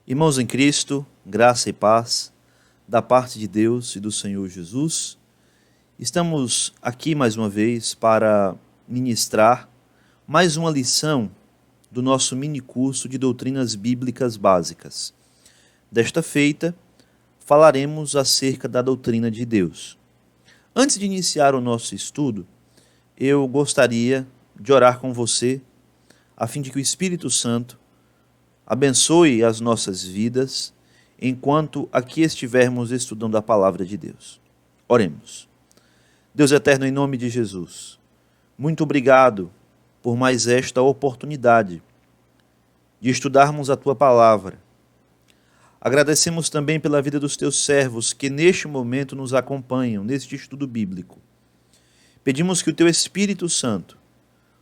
Irmãos em Cristo, graça e paz, da parte de Deus e do Senhor Jesus, estamos aqui mais uma vez para ministrar mais uma lição do nosso mini curso de doutrinas bíblicas básicas. Desta feita, falaremos acerca da doutrina de Deus. Antes de iniciar o nosso estudo, eu gostaria de orar com você, a fim de que o Espírito Santo abençoe as nossas vidas enquanto aqui estivermos estudando a palavra de Deus. Oremos. Deus eterno, em nome de Jesus, muito obrigado por mais esta oportunidade de estudarmos a Tua palavra. Agradecemos também pela vida dos Teus servos que neste momento nos acompanham neste estudo bíblico. Pedimos que o Teu Espírito Santo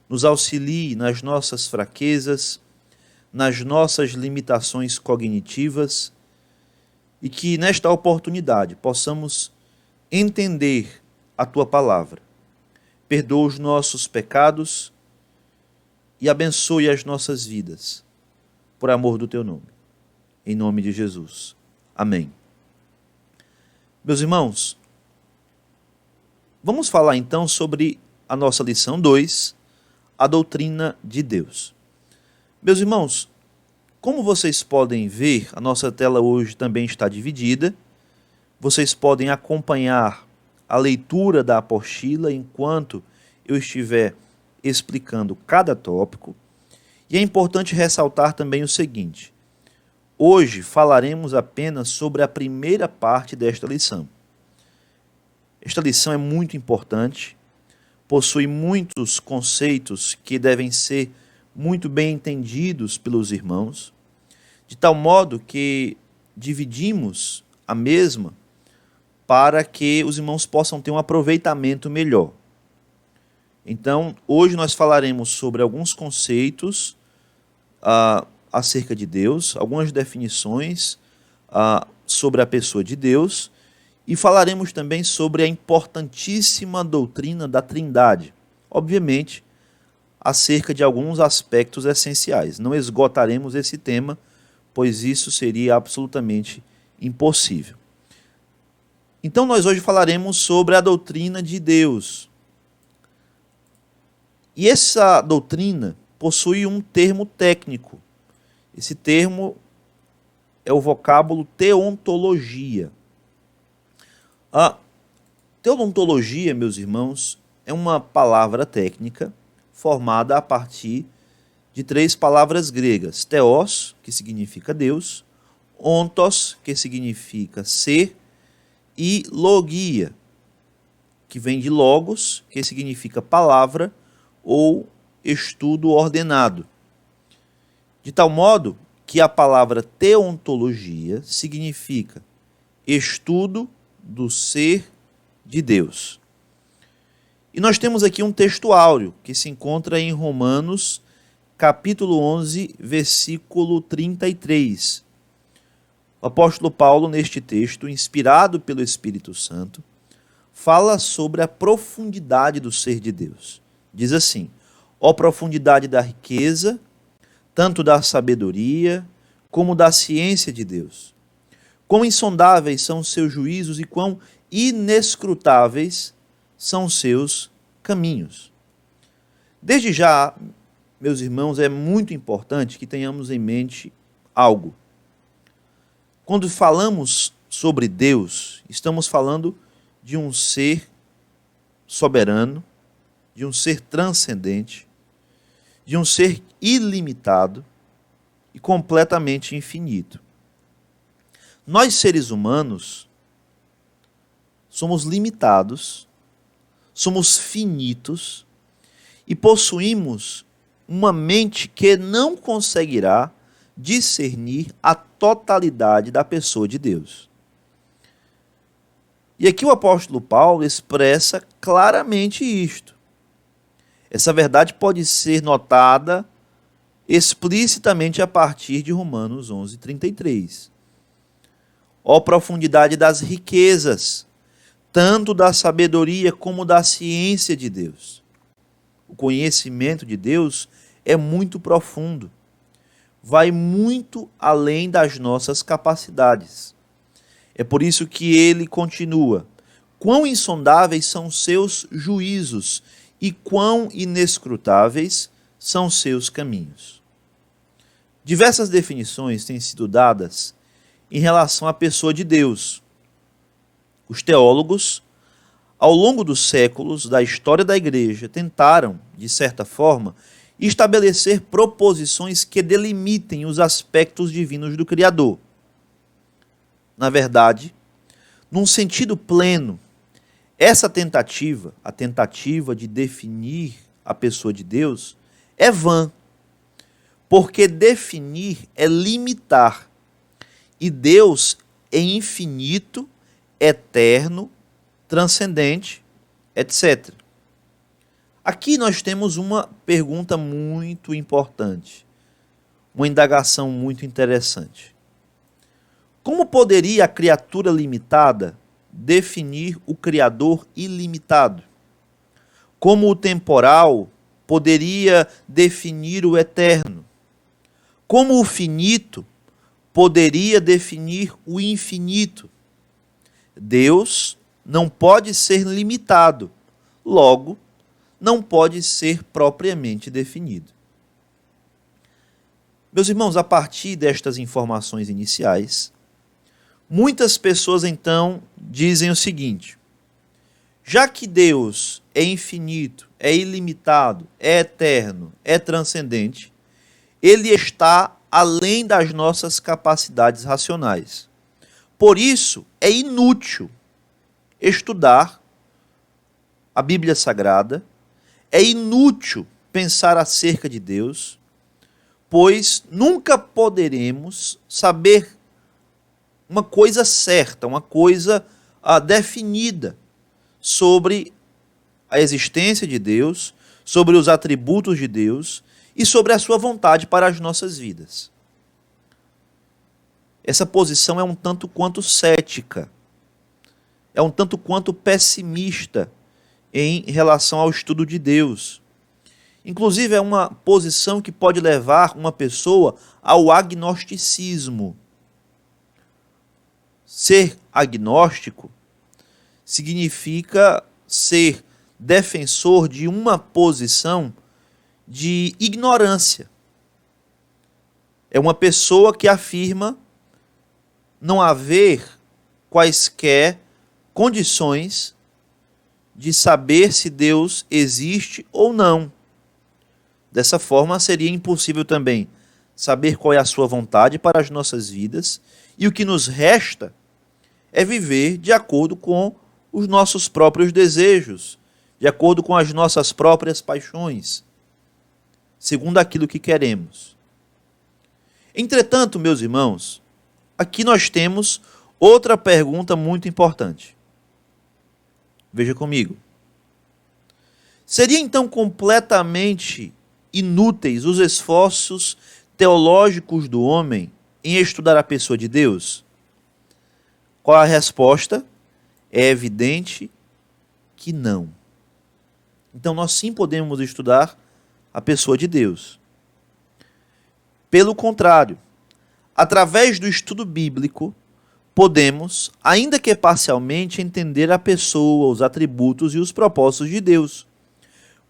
nos auxilie nas nossas fraquezas, nas nossas limitações cognitivas e que nesta oportunidade possamos entender a Tua palavra. Perdoa os nossos pecados e abençoe as nossas vidas, por amor do Teu nome. Em nome de Jesus. Amém. Meus irmãos, vamos falar então sobre a nossa lição 2, a doutrina de Deus. Meus irmãos, como vocês podem ver, a nossa tela hoje também está dividida. Vocês podem acompanhar a leitura da apostila enquanto eu estiver explicando cada tópico. E é importante ressaltar também o seguinte: hoje falaremos apenas sobre a primeira parte desta lição. Esta lição é muito importante, possui muitos conceitos que devem ser muito bem entendidos pelos irmãos, de tal modo que dividimos a mesma para que os irmãos possam ter um aproveitamento melhor. Então, hoje nós falaremos sobre alguns conceitos acerca de Deus, algumas definições sobre a pessoa de Deus, e falaremos também sobre a importantíssima doutrina da Trindade. Obviamente, acerca de alguns aspectos essenciais. Não esgotaremos esse tema, pois isso seria absolutamente impossível. Então, nós hoje falaremos sobre a doutrina de Deus. E essa doutrina possui um termo técnico. Esse termo é o vocábulo teontologia. A teontologia, meus irmãos, é uma palavra técnica formada a partir de três palavras gregas: theos, que significa Deus, ontos, que significa ser, e logia, que vem de logos, que significa palavra ou estudo ordenado. De tal modo que a palavra teontologia significa estudo do ser de Deus. E nós temos aqui um texto áureo que se encontra em Romanos, capítulo 11, versículo 33. O apóstolo Paulo, neste texto, inspirado pelo Espírito Santo, fala sobre a profundidade do ser de Deus. Diz assim: ó profundidade da riqueza, tanto da sabedoria como da ciência de Deus. Quão insondáveis são os seus juízos e quão inescrutáveis são os seus caminhos. Desde já, meus irmãos, é muito importante que tenhamos em mente algo. Quando falamos sobre Deus, estamos falando de um ser soberano, de um ser transcendente, de um ser ilimitado e completamente infinito. Nós, seres humanos, somos limitados, somos finitos e possuímos uma mente que não conseguirá discernir a totalidade da pessoa de Deus. E aqui o apóstolo Paulo expressa claramente isto. Essa verdade pode ser notada explicitamente a partir de Romanos 11, 33. Ó profundidade das riquezas, tanto da sabedoria como da ciência de Deus. O conhecimento de Deus é muito profundo. vai muito além das nossas capacidades. É por isso que ele continua: quão insondáveis são seus juízos e quão inescrutáveis são seus caminhos. Diversas definições têm sido dadas em relação à pessoa de Deus. Os teólogos, ao longo dos séculos da história da igreja, tentaram, de certa forma, estabelecer proposições que delimitem os aspectos divinos do Criador. Na verdade, num sentido pleno, essa tentativa, a tentativa de definir a pessoa de Deus, é vã, porque definir é limitar, e Deus é infinito, eterno, transcendente, etc. Aqui nós temos uma pergunta muito importante, uma indagação muito interessante. Como poderia a criatura limitada definir o Criador ilimitado? Como o temporal poderia definir o eterno? Como o finito poderia definir o infinito? Deus não pode ser limitado, logo, não pode ser propriamente definido. Meus irmãos, a partir destas informações iniciais, muitas pessoas então dizem o seguinte: já que Deus é infinito, é ilimitado, é eterno, é transcendente, ele está além das nossas capacidades racionais. Por isso, é inútil estudar a Bíblia Sagrada, é inútil pensar acerca de Deus, pois nunca poderemos saber uma coisa certa, uma coisa definida sobre a existência de Deus, sobre os atributos de Deus e sobre a sua vontade para as nossas vidas. Essa posição é um tanto quanto cética, é um tanto quanto pessimista em relação ao estudo de Deus. Inclusive, é uma posição que pode levar uma pessoa ao agnosticismo. Ser agnóstico significa ser defensor de uma posição de ignorância. É uma pessoa que afirma não haver quaisquer condições de saber se Deus existe ou não. Dessa forma, seria impossível também saber qual é a sua vontade para as nossas vidas, e o que nos resta é viver de acordo com os nossos próprios desejos, de acordo com as nossas próprias paixões, segundo aquilo que queremos. Entretanto, meus irmãos, aqui nós temos outra pergunta muito importante. Veja comigo. Seria então completamente inúteis os esforços teológicos do homem em estudar a pessoa de Deus? Qual a resposta? É evidente que não. Então nós sim podemos estudar a pessoa de Deus. Pelo contrário, através do estudo bíblico, podemos, ainda que parcialmente, entender a pessoa, os atributos e os propósitos de Deus,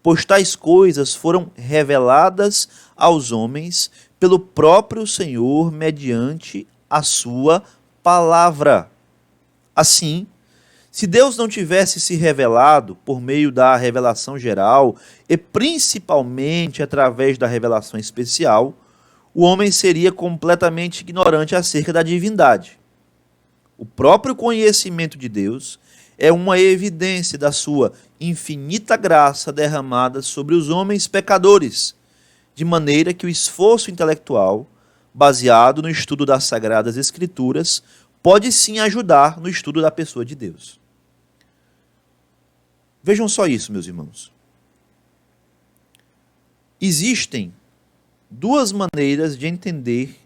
pois tais coisas foram reveladas aos homens pelo próprio Senhor mediante a sua palavra. Assim, se Deus não tivesse se revelado por meio da revelação geral e principalmente através da revelação especial, o homem seria completamente ignorante acerca da divindade. O próprio conhecimento de Deus é uma evidência da sua infinita graça derramada sobre os homens pecadores, de maneira que o esforço intelectual, baseado no estudo das Sagradas Escrituras, pode sim ajudar no estudo da pessoa de Deus. Vejam só isso, meus irmãos. Existem duas maneiras de entender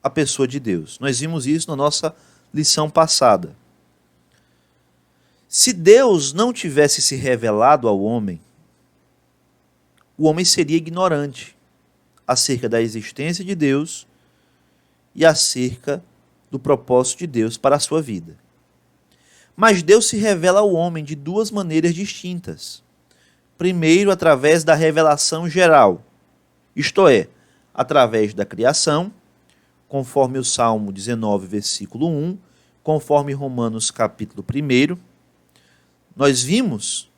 a pessoa de Deus. Nós vimos isso na nossa lição passada. Se Deus não tivesse se revelado ao homem, o homem seria ignorante acerca da existência de Deus e acerca do propósito de Deus para a sua vida. Mas Deus se revela ao homem de duas maneiras distintas. Primeiro, através da revelação geral, isto é, através da criação, conforme o Salmo 19, versículo 1, conforme Romanos capítulo 1. Nós vimos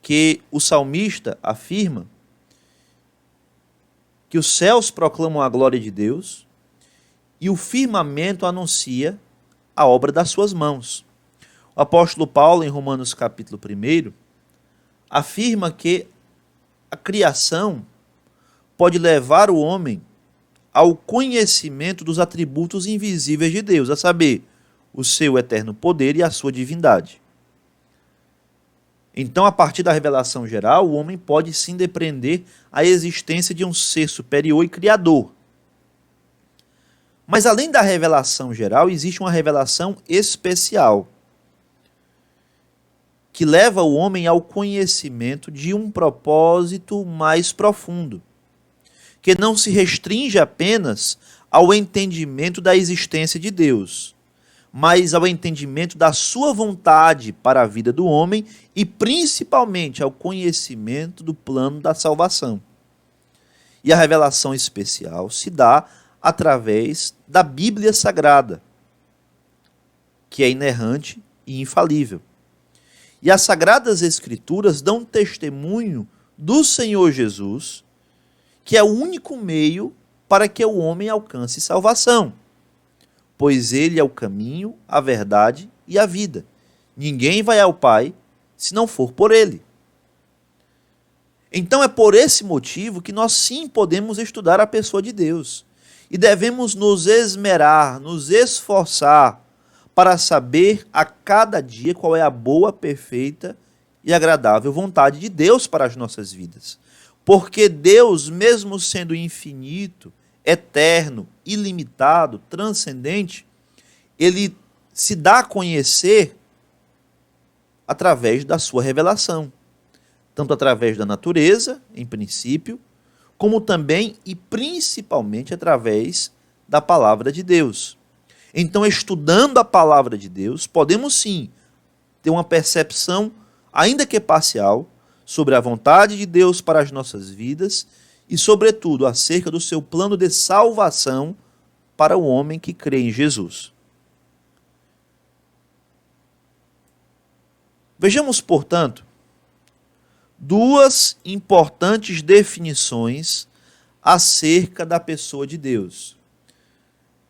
que o salmista afirma que os céus proclamam a glória de Deus e o firmamento anuncia a obra das suas mãos. O apóstolo Paulo, em Romanos capítulo 1, afirma que a criação pode levar o homem ao conhecimento dos atributos invisíveis de Deus, a saber, o seu eterno poder e a sua divindade. Então, a partir da revelação geral, o homem pode sim depreender a existência de um ser superior e criador. Mas além da revelação geral, existe uma revelação especial, que leva o homem ao conhecimento de um propósito mais profundo, que não se restringe apenas ao entendimento da existência de Deus, mas ao entendimento da sua vontade para a vida do homem e principalmente ao conhecimento do plano da salvação. E a revelação especial se dá através da Bíblia Sagrada, que é inerrante e infalível. E as Sagradas Escrituras dão testemunho do Senhor Jesus, que é o único meio para que o homem alcance salvação, pois ele é o caminho, a verdade e a vida. Ninguém vai ao Pai se não for por ele. Então é por esse motivo que nós sim podemos estudar a pessoa de Deus e devemos nos esmerar, nos esforçar para saber a cada dia qual é a boa, perfeita e agradável vontade de Deus para as nossas vidas. Porque Deus, mesmo sendo infinito, eterno, ilimitado, transcendente, ele se dá a conhecer através da sua revelação. Tanto através da natureza, em princípio, como também e principalmente através da palavra de Deus. Então, estudando a palavra de Deus, podemos sim ter uma percepção, ainda que parcial, sobre a vontade de Deus para as nossas vidas e, sobretudo, acerca do seu plano de salvação para o homem que crê em Jesus. Vejamos, portanto, duas importantes definições acerca da pessoa de Deus.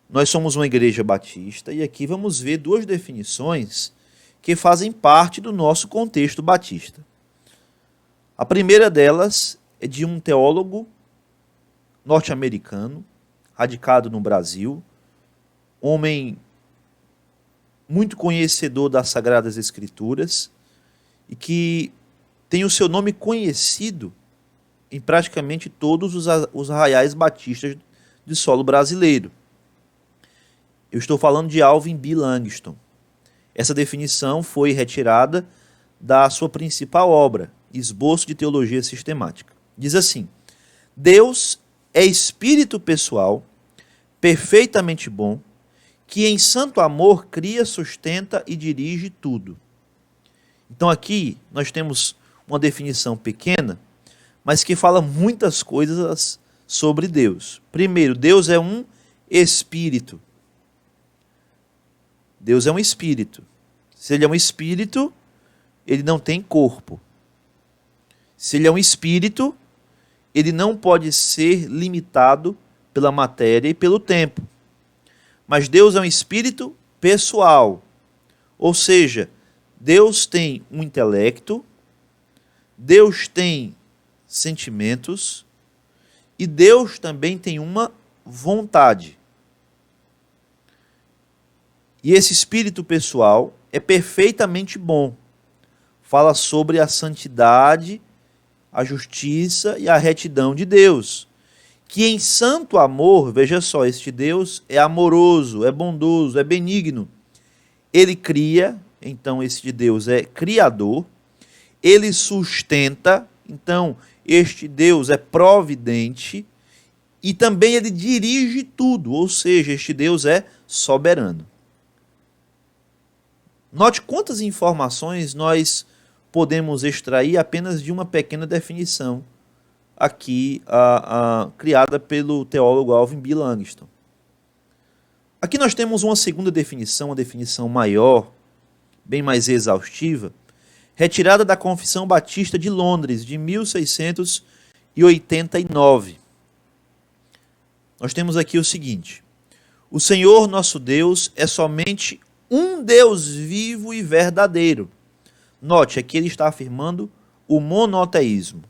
Nós somos uma igreja batista e aqui vamos ver duas definições que fazem parte do nosso contexto batista. A primeira delas é de um teólogo norte-americano, radicado no Brasil, homem muito conhecedor das Sagradas Escrituras e que tem o seu nome conhecido em praticamente todos os arraiais batistas de solo brasileiro. Eu estou falando de Alvin B. Langston. Essa definição foi retirada da sua principal obra, Esboço de Teologia Sistemática. Diz assim: Deus é espírito pessoal, perfeitamente bom, que em santo amor cria, sustenta e dirige tudo. Então aqui nós temos uma definição pequena, mas que fala muitas coisas sobre Deus. Primeiro, Deus é um espírito. Deus é um espírito. Se ele é um espírito, ele não tem corpo. Se ele é um espírito, ele não pode ser limitado pela matéria e pelo tempo. Mas Deus é um espírito pessoal. Ou seja, Deus tem um intelecto, Deus tem sentimentos e Deus também tem uma vontade. E esse espírito pessoal é perfeitamente bom. Fala sobre a santidade, a justiça e a retidão de Deus. Que em santo amor, veja só, este Deus é amoroso, é bondoso, é benigno. Ele cria, então este Deus é criador. Ele sustenta, então este Deus é providente. e também ele dirige tudo, ou seja, este Deus é soberano. Note quantas informações nós podemos extrair apenas de uma pequena definição aqui criada pelo teólogo Alvin B. Langston. Aqui nós temos uma segunda definição, uma definição maior, bem mais exaustiva, retirada da Confissão Batista de Londres, de 1689. Nós temos aqui o seguinte: o Senhor nosso Deus é somente um Deus vivo e verdadeiro. Note, aqui ele está afirmando o monoteísmo.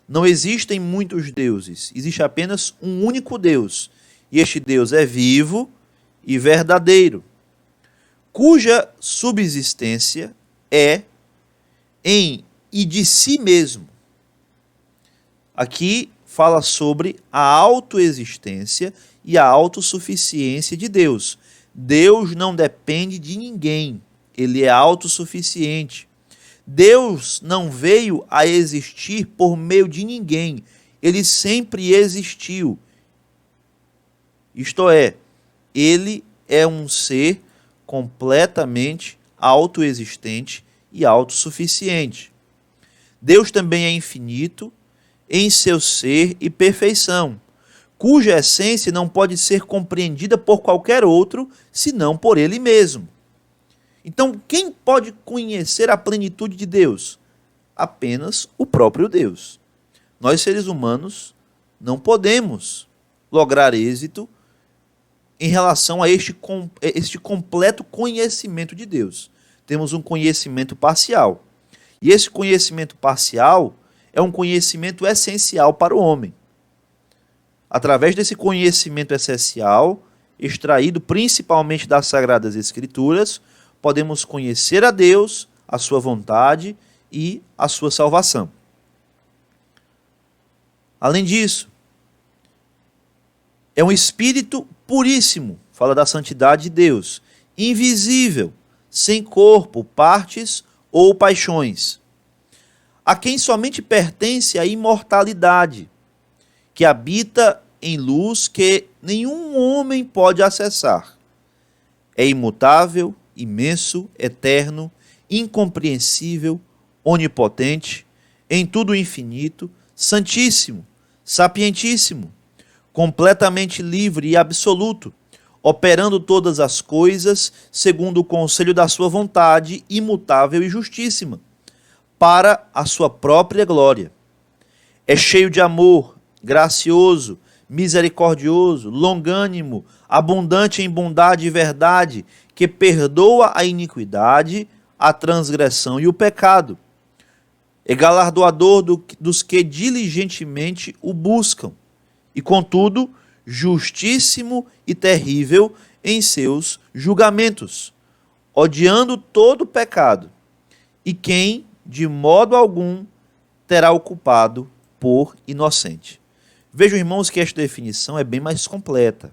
Não existem muitos deuses, existe apenas um único Deus, e este Deus é vivo e verdadeiro, cuja subsistência é em e de si mesmo. Aqui fala sobre a autoexistência e a autossuficiência de Deus. Deus não depende de ninguém, ele é autossuficiente. Deus não veio a existir por meio de ninguém, ele sempre existiu. Isto é, ele é um ser completamente autoexistente e autossuficiente. Deus também é infinito em seu ser e perfeição, cuja essência não pode ser compreendida por qualquer outro, senão por ele mesmo. Então, quem pode conhecer a plenitude de Deus? Apenas o próprio Deus. Nós, seres humanos, não podemos lograr êxito em relação a este completo conhecimento de Deus. Temos um conhecimento parcial. E esse conhecimento parcial é um conhecimento essencial para o homem. Através desse conhecimento essencial, extraído principalmente das Sagradas Escrituras, podemos conhecer a Deus, a sua vontade e a sua salvação. Além disso, é um espírito puríssimo, fala da santidade de Deus, invisível, sem corpo, partes ou paixões, a quem somente pertence a imortalidade, que habita em luz que nenhum homem pode acessar. É imutável, imenso, eterno, incompreensível, onipotente, em tudo infinito, santíssimo, sapientíssimo, completamente livre e absoluto, operando todas as coisas segundo o conselho da sua vontade, imutável e justíssima, para a sua própria glória. É cheio de amor, gracioso, misericordioso, longânimo, abundante em bondade e verdade, que perdoa a iniquidade, a transgressão e o pecado. É galardoador dos que diligentemente o buscam, e contudo, justíssimo e terrível em seus julgamentos, odiando todo pecado, e quem, de modo algum, terá o culpado por inocente. Vejam, irmãos, que esta definição é bem mais completa.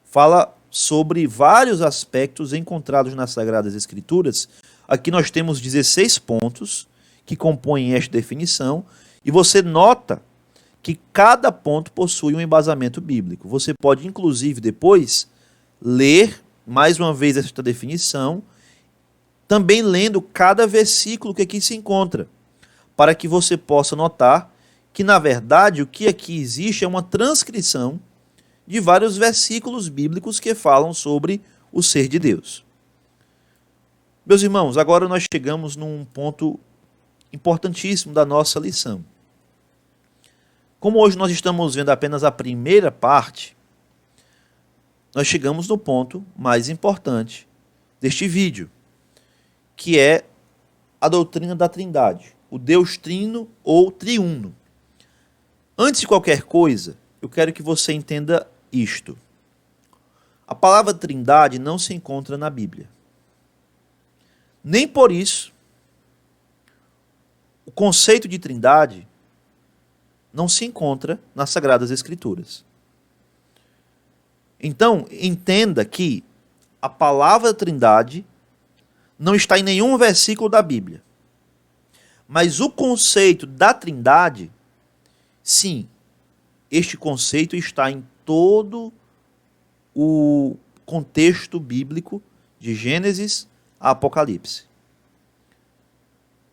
Fala sobre vários aspectos encontrados nas Sagradas Escrituras. Aqui nós temos 16 pontos que compõem esta definição, e você nota que cada ponto possui um embasamento bíblico. Você pode, inclusive, depois ler mais uma vez esta definição, também lendo cada versículo que aqui se encontra, para que você possa notar que, na verdade, o que aqui existe é uma transcrição de vários versículos bíblicos que falam sobre o ser de Deus. Meus irmãos, agora nós chegamos num ponto importantíssimo da nossa lição. Como hoje nós estamos vendo apenas a primeira parte, nós chegamos no ponto mais importante deste vídeo, que é a doutrina da Trindade, o Deus trino ou triuno. Antes de qualquer coisa, eu quero que você entenda isto. A palavra Trindade não se encontra na Bíblia. Nem por isso, o conceito de Trindade não se encontra nas Sagradas Escrituras. Então, entenda que a palavra Trindade não está em nenhum versículo da Bíblia. Mas o conceito da Trindade, sim, este conceito está em todo o contexto bíblico de Gênesis a Apocalipse.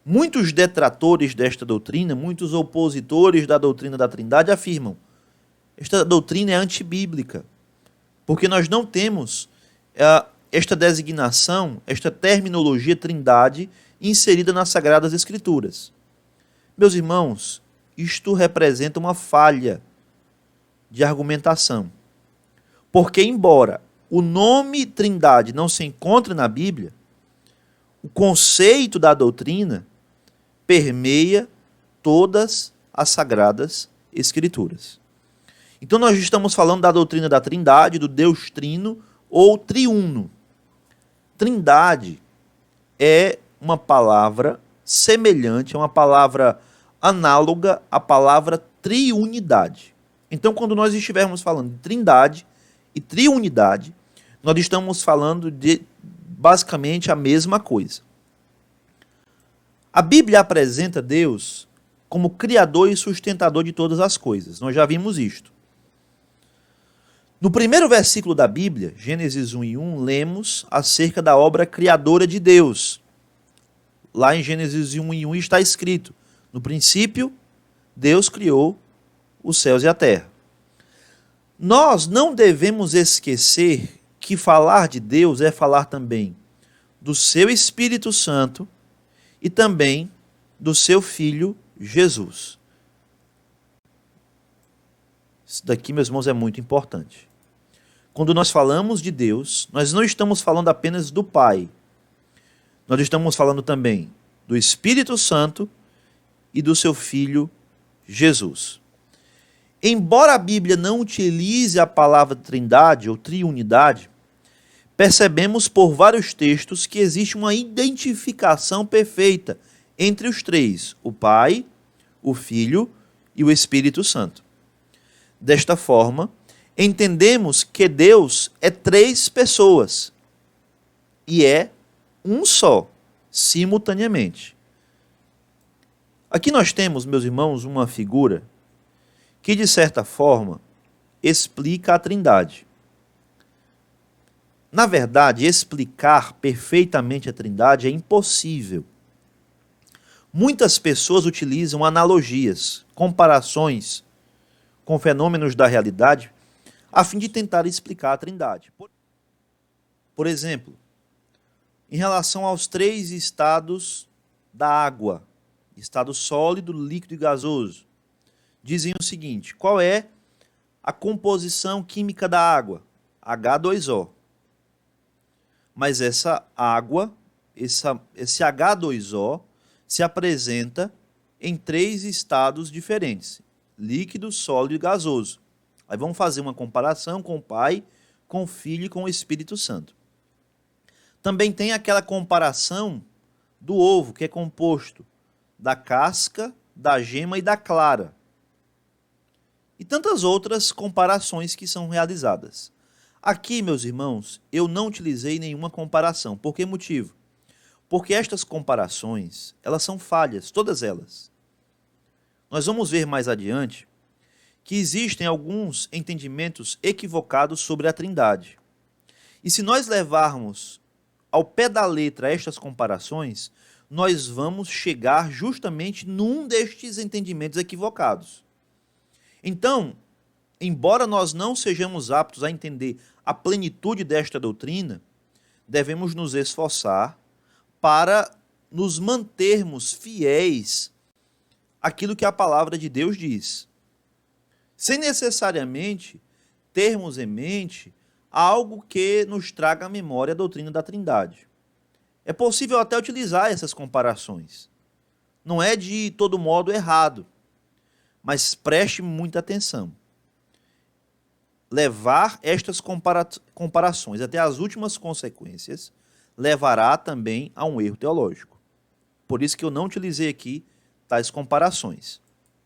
Muitos detratores desta doutrina, muitos opositores da doutrina da Trindade afirmam: esta doutrina é antibíblica, porque nós não temos esta designação, esta terminologia Trindade inserida nas Sagradas Escrituras. Meus irmãos, isto representa uma falha de argumentação. Porque, embora o nome Trindade não se encontre na Bíblia, o conceito da doutrina permeia todas as Sagradas Escrituras. Então nós estamos falando da doutrina da Trindade, do Deus Trino ou Triuno. Trindade é uma palavra semelhante, é uma palavra análoga à palavra triunidade. Então, quando nós estivermos falando de Trindade e triunidade, nós estamos falando de basicamente a mesma coisa. A Bíblia apresenta Deus como criador e sustentador de todas as coisas. Nós já vimos isto. No primeiro versículo da Bíblia, Gênesis 1:1, lemos acerca da obra criadora de Deus. Lá em Gênesis 1:1 está escrito: no princípio, Deus criou os céus e a terra. Nós não devemos esquecer que falar de Deus é falar também do seu Espírito Santo e também do seu Filho Jesus. Isso daqui, meus irmãos, é muito importante. Quando nós falamos de Deus, nós não estamos falando apenas do Pai. Nós estamos falando também do Espírito Santo e do seu Filho Jesus. Embora a Bíblia não utilize a palavra Trindade ou Triunidade, percebemos por vários textos que existe uma identificação perfeita entre os três, o Pai, o Filho e o Espírito Santo. Desta forma, entendemos que Deus é três pessoas e é um só, simultaneamente. Aqui nós temos, meus irmãos, uma figura que, de certa forma, explica a Trindade. Na verdade, explicar perfeitamente a Trindade é impossível. Muitas pessoas utilizam analogias, comparações com fenômenos da realidade, a fim de tentar explicar a Trindade. Por exemplo, em relação aos três estados da água, estado sólido, líquido e gasoso, dizem o seguinte: qual é a composição química da água? H2O. Mas essa água, esse H2O, se apresenta em três estados diferentes: líquido, sólido e gasoso. Aí vamos fazer uma comparação com o Pai, com o Filho e com o Espírito Santo. Também tem aquela comparação do ovo, que é composto da casca, da gema e da clara. E tantas outras comparações que são realizadas. Aqui, meus irmãos, eu não utilizei nenhuma comparação. Por que motivo? Porque estas comparações, elas são falhas, todas elas. Nós vamos ver mais adiante que existem alguns entendimentos equivocados sobre a Trindade. E se nós levarmos ao pé da letra estas comparações, nós vamos chegar justamente num destes entendimentos equivocados. Então, embora nós não sejamos aptos a entender a plenitude desta doutrina, devemos nos esforçar para nos mantermos fiéis àquilo que a palavra de Deus diz, sem necessariamente termos em mente algo que nos traga à memória a doutrina da Trindade. É possível até utilizar essas comparações. Não é de todo modo errado, mas preste muita atenção. Levar estas comparações até as últimas consequências levará também a um erro teológico. Por isso que eu não utilizei aqui tais comparações.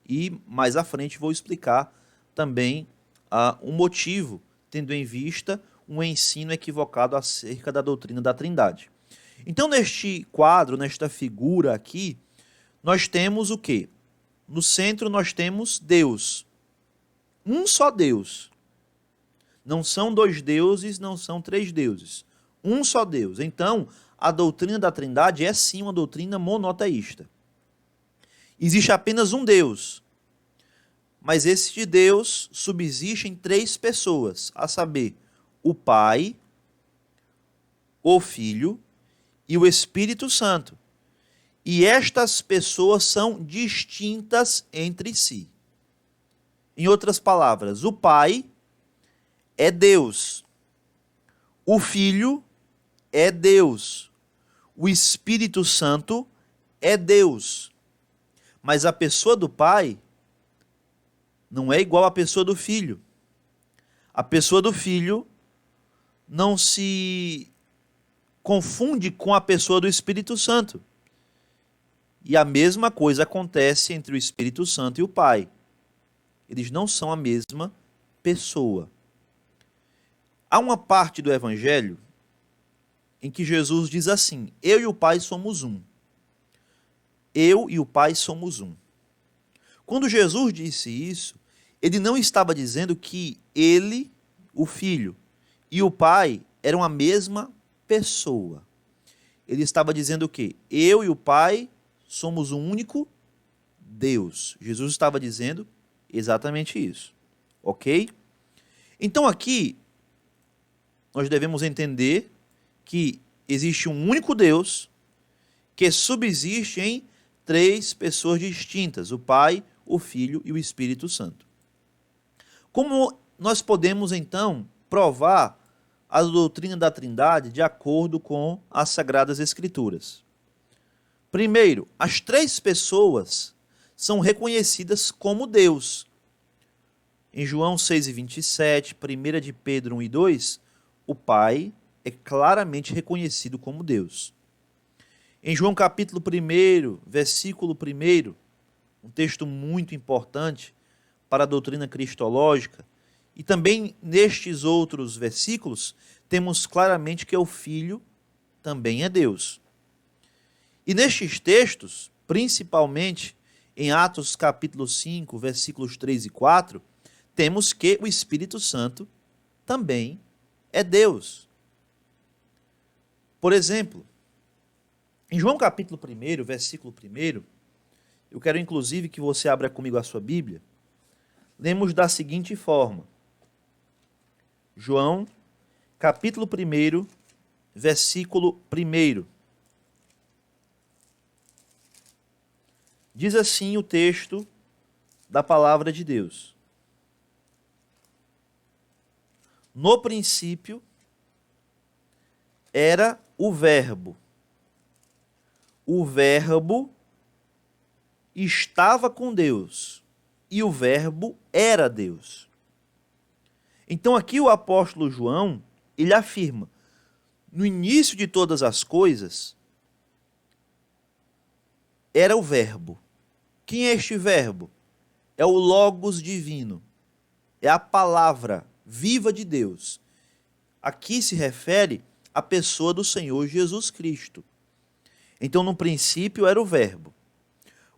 E mais à frente vou explicar também um motivo, tendo em vista um ensino equivocado acerca da doutrina da Trindade. Então, neste quadro, nesta figura aqui, nós temos o quê? No centro nós temos Deus. Um só Deus. Não são dois deuses, não são três deuses. Um só Deus. Então, a doutrina da Trindade é sim uma doutrina monoteísta. Existe apenas um Deus. Mas este Deus subsiste em três pessoas, a saber, o Pai, o Filho e o Espírito Santo. E estas pessoas são distintas entre si. Em outras palavras, o Pai é Deus, o Filho é Deus, o Espírito Santo é Deus. Mas a pessoa do Pai não é igual à pessoa do Filho. A pessoa do Filho não se confunde com a pessoa do Espírito Santo. E a mesma coisa acontece entre o Espírito Santo e o Pai. Eles não são a mesma pessoa. Há uma parte do Evangelho em que Jesus diz assim: eu e o Pai somos um. Eu e o Pai somos um. Quando Jesus disse isso, ele não estava dizendo que ele, o Filho, e o Pai eram a mesma pessoa. Ele estava dizendo o quê? Eu e o Pai somos um único Deus. Jesus estava dizendo exatamente isso. Ok? Então aqui, nós devemos entender que existe um único Deus que subsiste em três pessoas distintas: o Pai, o Filho e o Espírito Santo. Como nós podemos, então, provar a doutrina da Trindade de acordo com as Sagradas Escrituras? Primeiro, as três pessoas são reconhecidas como Deus. Em João 6,27, 1 de Pedro 1,2, o Pai é claramente reconhecido como Deus. Em João capítulo 1, versículo 1, um texto muito importante para a doutrina cristológica, e também nestes outros versículos, temos claramente que o Filho também é Deus. E nestes textos, principalmente em Atos capítulo 5, versículos 3 e 4, temos que o Espírito Santo também é Deus. Por exemplo, em João capítulo 1, versículo 1, eu quero inclusive que você abra comigo a sua Bíblia, lemos da seguinte forma: João capítulo 1, versículo 1. Diz assim o texto da palavra de Deus: no princípio era o Verbo. O Verbo estava com Deus e o Verbo era Deus. Então aqui o apóstolo João, ele afirma: no início de todas as coisas era o Verbo. Quem é este Verbo? É o Logos divino. É a palavra viva de Deus. Aqui se refere à pessoa do Senhor Jesus Cristo. Então, no princípio era o Verbo.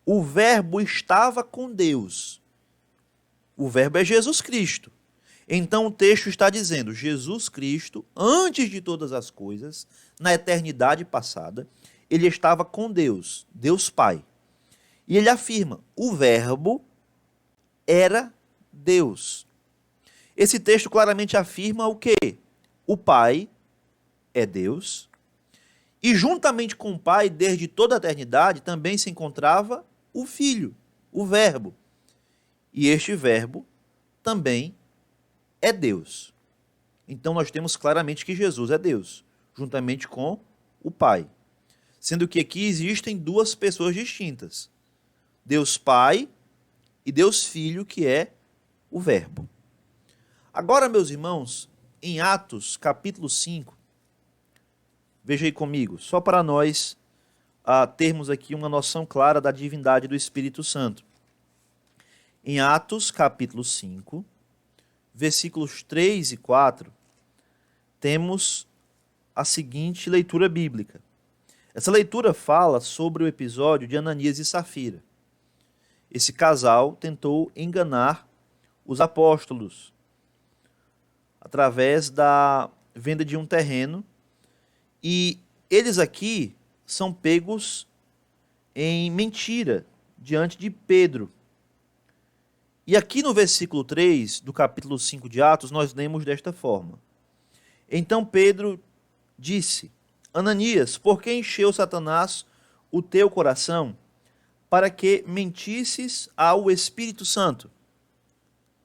O Verbo estava com Deus. O Verbo é Jesus Cristo. Então, o texto está dizendo: Jesus Cristo, antes de todas as coisas, na eternidade passada, ele estava com Deus, Deus Pai. E ele afirma: o Verbo era Deus. Esse texto claramente afirma o quê? O Pai é Deus. E juntamente com o Pai, desde toda a eternidade, também se encontrava o Filho, o Verbo. E este Verbo também é Deus. Então nós temos claramente que Jesus é Deus, juntamente com o Pai. Sendo que aqui existem duas pessoas distintas: Deus Pai e Deus Filho, que é o Verbo. Agora, meus irmãos, em Atos capítulo 5, veja aí comigo, só para nós termos aqui uma noção clara da divindade do Espírito Santo. Em Atos capítulo 5, versículos 3 e 4, temos a seguinte leitura bíblica. Essa leitura fala sobre o episódio de Ananias e Safira. Esse casal tentou enganar os apóstolos através da venda de um terreno, e eles aqui são pegos em mentira diante de Pedro. E aqui no versículo 3 do capítulo 5 de Atos, nós lemos desta forma: Então Pedro disse: Ananias, por que encheu Satanás o teu coração para que mentisses ao Espírito Santo?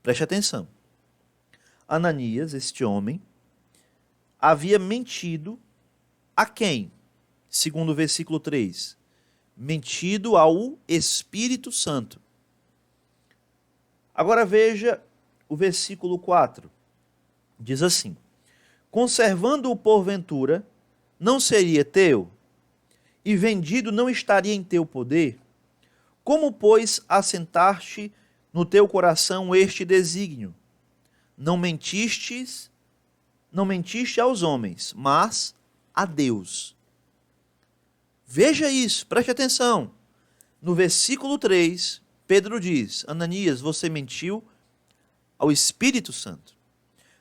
Preste atenção. Ananias, este homem, havia mentido a quem? Segundo o versículo 3. Mentido ao Espírito Santo. Agora veja o versículo 4. Diz assim: Conservando-o porventura, não seria teu? E vendido não estaria em teu poder? Como, pois, assentaste no teu coração este desígnio? Não mentiste aos homens, mas a Deus. Veja isso, preste atenção. No versículo 3, Pedro diz: Ananias, você mentiu ao Espírito Santo.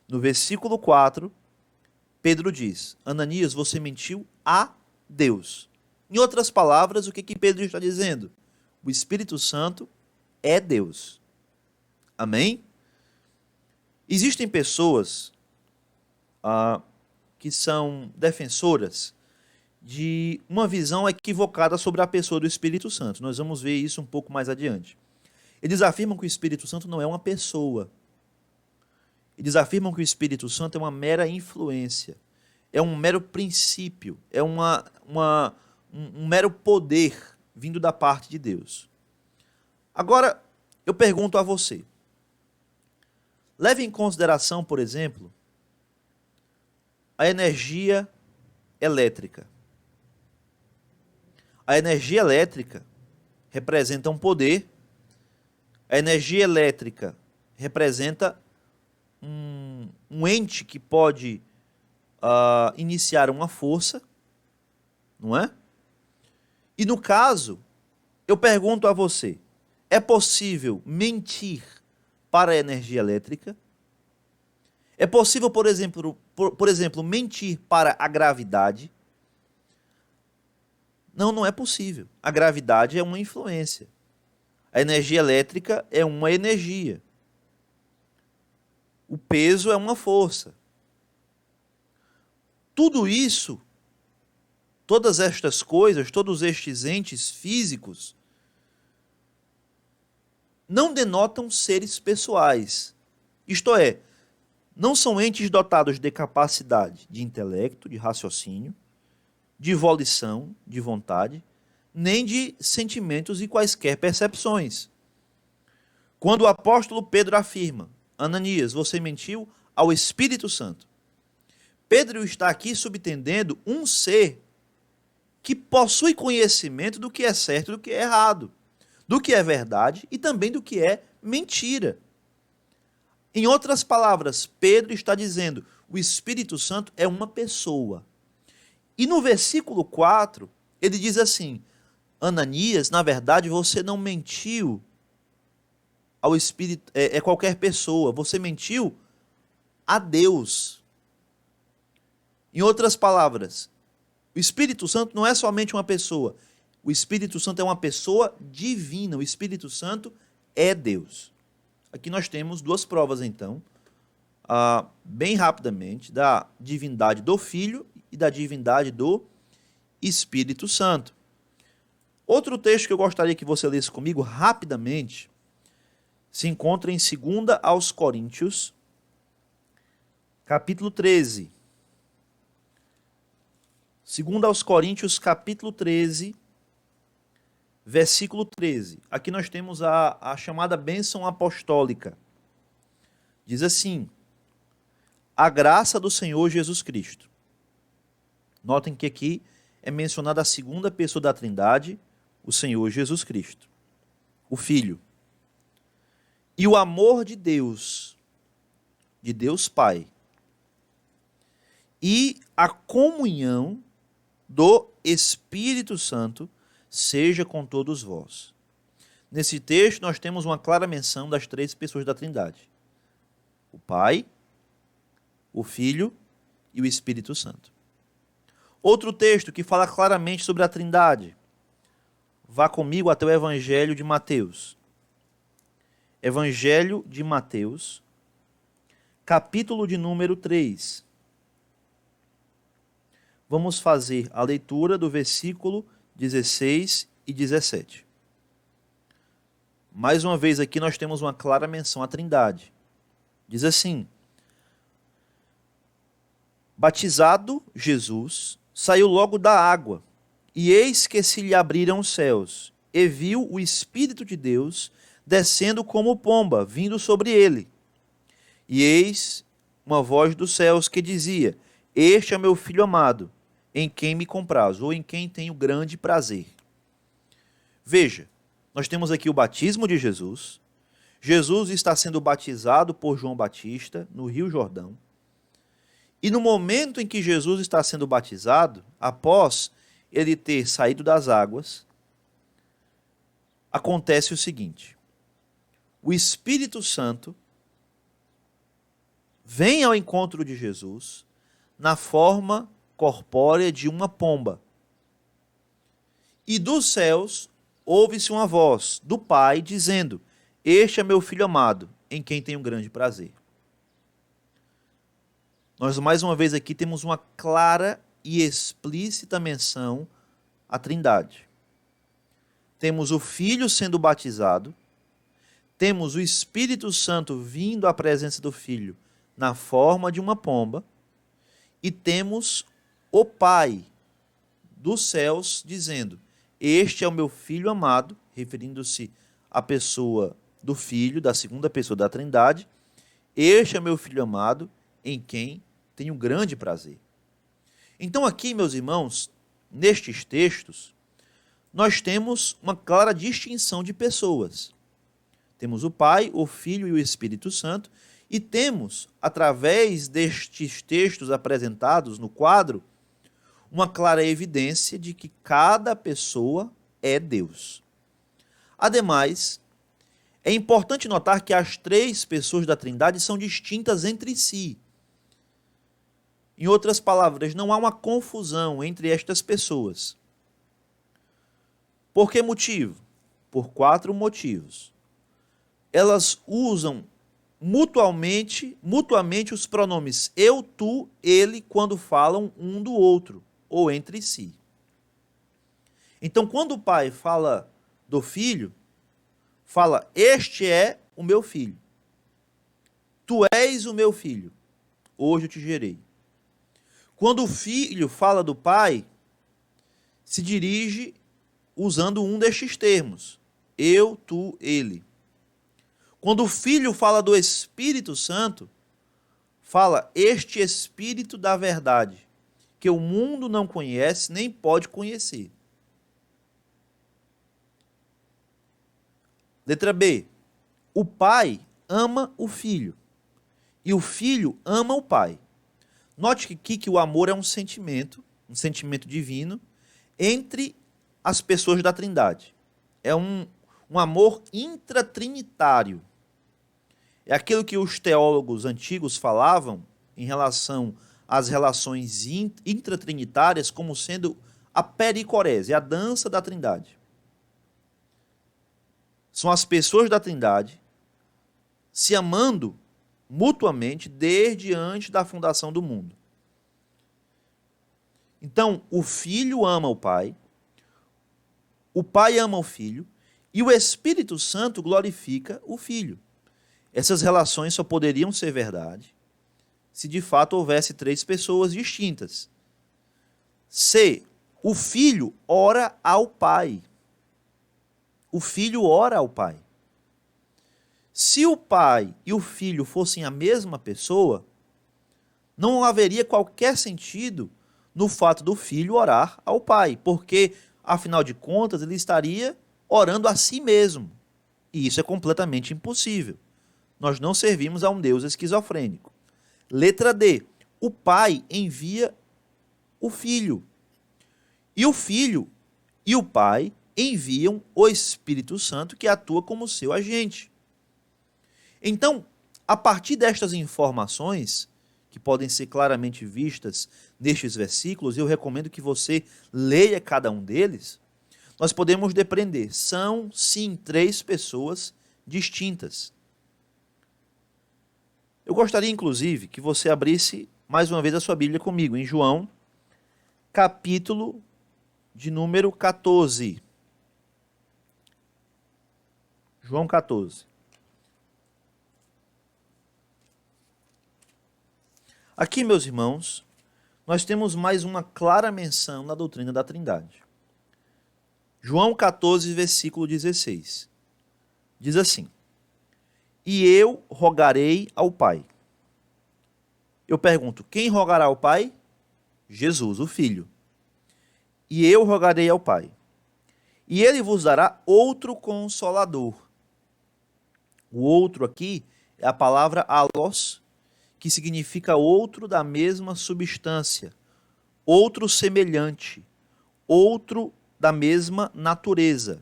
No versículo 4, Pedro diz: Ananias, você mentiu a Deus. Em outras palavras, o que Pedro está dizendo? O Espírito Santo é Deus. Amém? Existem pessoas que são defensoras de uma visão equivocada sobre a pessoa do Espírito Santo. Nós vamos ver isso um pouco mais adiante. Eles afirmam que o Espírito Santo não é uma pessoa. Eles afirmam que o Espírito Santo é uma mera influência, é um mero princípio, é um mero poder vindo da parte de Deus. Agora, eu pergunto a você, leve em consideração, por exemplo, a energia elétrica. A energia elétrica representa um poder, a energia elétrica representa um ente que pode iniciar uma força, não é? E no caso, eu pergunto a você, é possível mentir para a energia elétrica? É possível, por exemplo, mentir para a gravidade? Não, não é possível. A gravidade é uma influência. A energia elétrica é uma energia. O peso é uma força. Tudo isso, todas estas coisas, todos estes entes físicos, não denotam seres pessoais. Isto é, não são entes dotados de capacidade de intelecto, de raciocínio, de volição, de vontade, nem de sentimentos e quaisquer percepções. Quando o apóstolo Pedro afirma: Ananias, você mentiu ao Espírito Santo, Pedro está aqui subentendendo um ser que possui conhecimento do que é certo e do que é errado, do que é verdade e também do que é mentira. Em outras palavras, Pedro está dizendo: o Espírito Santo é uma pessoa. E no versículo 4, ele diz assim: Ananias, na verdade, você não mentiu ao Espírito, qualquer pessoa, você mentiu a Deus. Em outras palavras, o Espírito Santo não é somente uma pessoa, o Espírito Santo é uma pessoa divina, o Espírito Santo é Deus. Aqui nós temos duas provas, então, bem rapidamente, da divindade do Filho e da divindade do Espírito Santo. Outro texto que eu gostaria que você lesse comigo rapidamente se encontra em 2 aos Coríntios, capítulo 13. 2 aos Coríntios, capítulo 13, versículo 13. Aqui nós temos a chamada bênção apostólica. Diz assim: a graça do Senhor Jesus Cristo. Notem que aqui é mencionada a segunda pessoa da Trindade, o Senhor Jesus Cristo, o Filho. E o amor de Deus Pai, e a comunhão do Espírito Santo seja com todos vós. Nesse texto, nós temos uma clara menção das três pessoas da Trindade: o Pai, o Filho e o Espírito Santo. Outro texto que fala claramente sobre a Trindade. Vá comigo até o Evangelho de Mateus. Evangelho de Mateus, capítulo de número 3. Vamos fazer a leitura do versículo 16 e 17. Mais uma vez aqui nós temos uma clara menção à Trindade. Diz assim: batizado Jesus, saiu logo da água, e eis que se lhe abriram os céus, e viu o Espírito de Deus descendo como pomba, vindo sobre ele. E eis uma voz dos céus que dizia: este é meu Filho amado, em quem me comprazo, ou em quem tenho grande prazer. Veja, nós temos aqui o batismo de Jesus. Jesus está sendo batizado por João Batista no Rio Jordão. E no momento em que Jesus está sendo batizado, após ele ter saído das águas, acontece o seguinte: o Espírito Santo vem ao encontro de Jesus na forma corpórea de uma pomba. E dos céus ouve-se uma voz do Pai dizendo: este é meu Filho amado, em quem tenho grande prazer. Nós mais uma vez aqui temos uma clara e explícita menção à Trindade. Temos o Filho sendo batizado, temos o Espírito Santo vindo à presença do Filho na forma de uma pomba, e temos o Pai dos céus dizendo: este é o meu Filho amado, referindo-se à pessoa do Filho, da segunda pessoa da Trindade. Este é meu Filho amado, em quem tenho grande prazer. Então aqui, meus irmãos, nestes textos, nós temos uma clara distinção de pessoas. Temos o Pai, o Filho e o Espírito Santo, e temos, através destes textos apresentados no quadro, uma clara evidência de que cada pessoa é Deus. Ademais, é importante notar que as três pessoas da Trindade são distintas entre si. Em outras palavras, não há uma confusão entre estas pessoas. Por que motivo? Por 4 motivos. Elas usam mutuamente os pronomes eu, tu, ele, quando falam um do outro, ou entre si. Então, quando o pai fala do filho, fala: este é o meu filho. Tu és o meu filho. Hoje eu te gerei. Quando o filho fala do pai, se dirige usando um destes termos: eu, tu, ele. Quando o Filho fala do Espírito Santo, fala: este Espírito da verdade, que o mundo não conhece nem pode conhecer. Letra B. O Pai ama o Filho e o Filho ama o Pai. Note que o amor é um sentimento divino entre as pessoas da Trindade. É um amor intratrinitário. É aquilo que os teólogos antigos falavam em relação às relações intratrinitárias como sendo a pericorese, a dança da Trindade. São as pessoas da Trindade se amando mutuamente desde antes da fundação do mundo. Então, o Filho ama o Pai ama o Filho, e o Espírito Santo glorifica o Filho. Essas relações só poderiam ser verdade se de fato houvesse 3 pessoas distintas. C. O Filho ora ao Pai. O Filho ora ao Pai. Se o Pai e o Filho fossem a mesma pessoa, não haveria qualquer sentido no fato do Filho orar ao Pai, porque, afinal de contas, ele estaria orando a si mesmo. E isso é completamente impossível. Nós não servimos a um Deus esquizofrênico. Letra D. O Pai envia o Filho. E o Filho e o Pai enviam o Espírito Santo que atua como seu agente. Então, a partir destas informações, que podem ser claramente vistas nestes versículos, eu recomendo que você leia cada um deles, nós podemos depreender. São, sim, três pessoas distintas. Eu gostaria, inclusive, que você abrisse mais uma vez a sua Bíblia comigo, em João, capítulo de número 14. João 14. Aqui, meus irmãos, nós temos mais uma clara menção na doutrina da Trindade. João 14, versículo 16. Diz assim: E eu rogarei ao Pai. Eu pergunto, quem rogará ao Pai? Jesus, o Filho. E eu rogarei ao Pai. E ele vos dará outro Consolador. O outro aqui é a palavra allos, que significa outro da mesma substância, outro semelhante, outro da mesma natureza.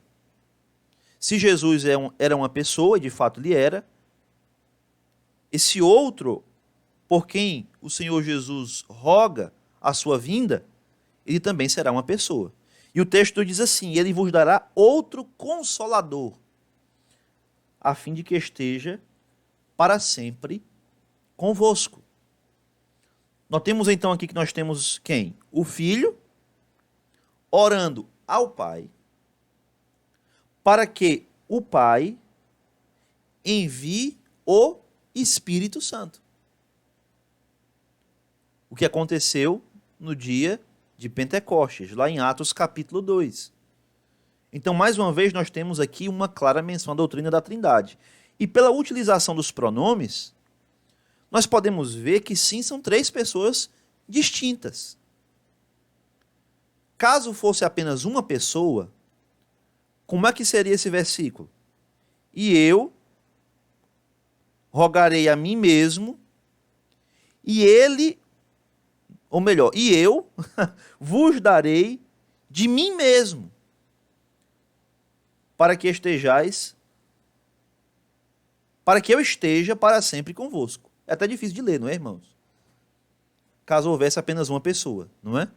Se Jesus era uma pessoa, e de fato ele era, esse outro, por quem o Senhor Jesus roga a sua vinda, ele também será uma pessoa. E o texto diz assim: ele vos dará outro Consolador, a fim de que esteja para sempre convosco. Notemos então aqui que nós temos quem? O Filho orando ao Pai, para que o Pai envie o Espírito Santo. O que aconteceu no dia de Pentecostes, lá em Atos capítulo 2. Então, mais uma vez, nós temos aqui uma clara menção à doutrina da Trindade. E pela utilização dos pronomes, nós podemos ver que sim, são três pessoas distintas. Caso fosse apenas uma pessoa, como é que seria esse versículo? E eu rogarei a mim mesmo, e ele, ou melhor, e eu vos darei de mim mesmo, para que estejais, para que eu esteja para sempre convosco. É até difícil de ler, não é, irmãos? Caso houvesse apenas uma pessoa, não é?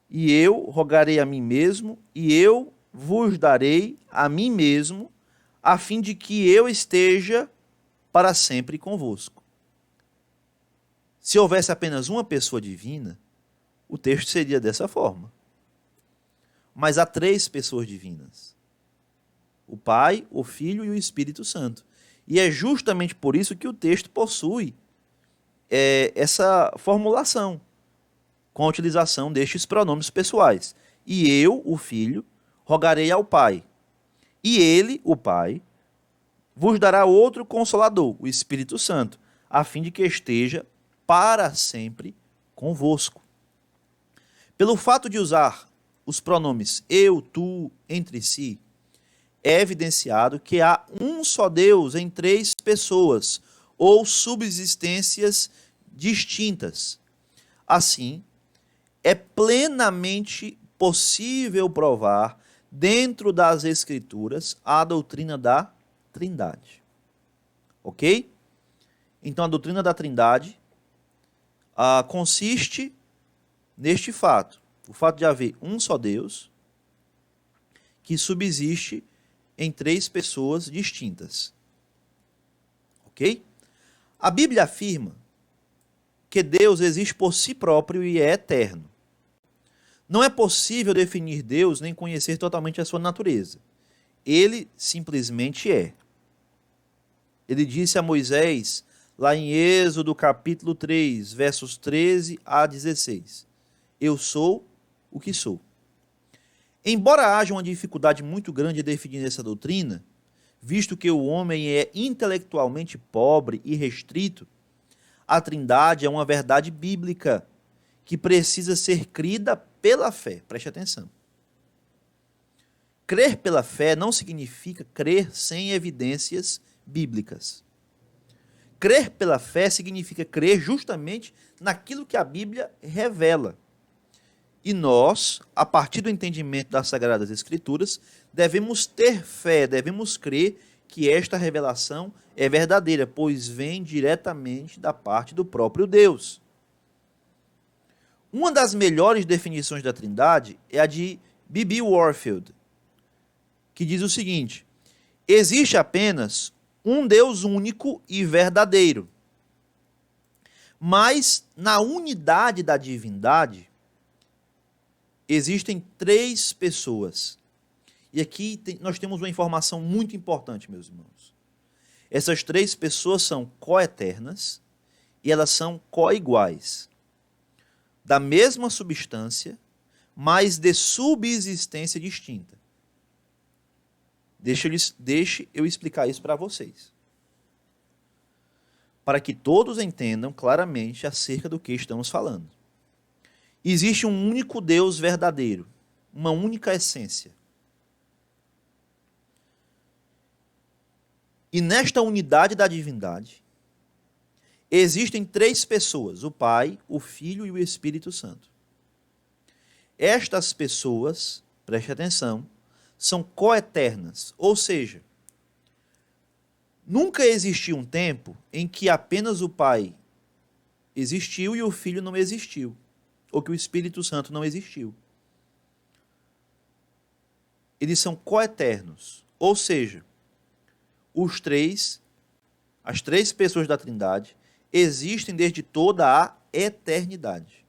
E eu rogarei a mim mesmo, e eu vos darei a mim mesmo, a fim de que eu esteja para sempre convosco. Se houvesse apenas uma pessoa divina, o texto seria dessa forma. Mas há três pessoas divinas: o Pai, o Filho e o Espírito Santo. E é justamente por isso que o texto possui essa formulação, com a utilização destes pronomes pessoais. E eu, o Filho, rogarei ao Pai. E ele, o Pai, vos dará outro Consolador, o Espírito Santo, a fim de que esteja para sempre convosco. Pelo fato de usar os pronomes eu, tu, entre si, é evidenciado que há um só Deus em três pessoas, ou subsistências distintas. Assim, é plenamente possível provar, dentro das Escrituras, a doutrina da Trindade. Ok? Então, a doutrina da Trindade consiste neste fato: o fato de haver um só Deus que subsiste em três pessoas distintas. Ok? A Bíblia afirma que Deus existe por si próprio e é eterno. Não é possível definir Deus nem conhecer totalmente a sua natureza. Ele simplesmente é. Ele disse a Moisés, lá em Êxodo capítulo 3, versos 13 a 16: Eu sou o que sou. Embora haja uma dificuldade muito grande em definir essa doutrina, visto que o homem é intelectualmente pobre e restrito, a Trindade é uma verdade bíblica que precisa ser crida pela fé. Preste atenção. Crer pela fé não significa crer sem evidências bíblicas. Crer pela fé significa crer justamente naquilo que a Bíblia revela. E nós, a partir do entendimento das Sagradas Escrituras, devemos ter fé, devemos crer que esta revelação é verdadeira, pois vem diretamente da parte do próprio Deus. Uma das melhores definições da Trindade é a de B.B. Warfield, que diz o seguinte: existe apenas um Deus único e verdadeiro. Mas na unidade da divindade existem três pessoas. E aqui nós temos uma informação muito importante, meus irmãos. Essas três pessoas são coeternas e elas são coiguais. Da mesma substância, mas de subsistência distinta. Deixe eu explicar isso para vocês. Para que todos entendam claramente acerca do que estamos falando. Existe um único Deus verdadeiro, uma única essência. E nesta unidade da divindade, existem três pessoas, o Pai, o Filho e o Espírito Santo. Estas pessoas, preste atenção, são coeternas, ou seja, nunca existiu um tempo em que apenas o Pai existiu e o Filho não existiu, ou que o Espírito Santo não existiu. Eles são coeternos, ou seja, as três pessoas da Trindade existem desde toda a eternidade.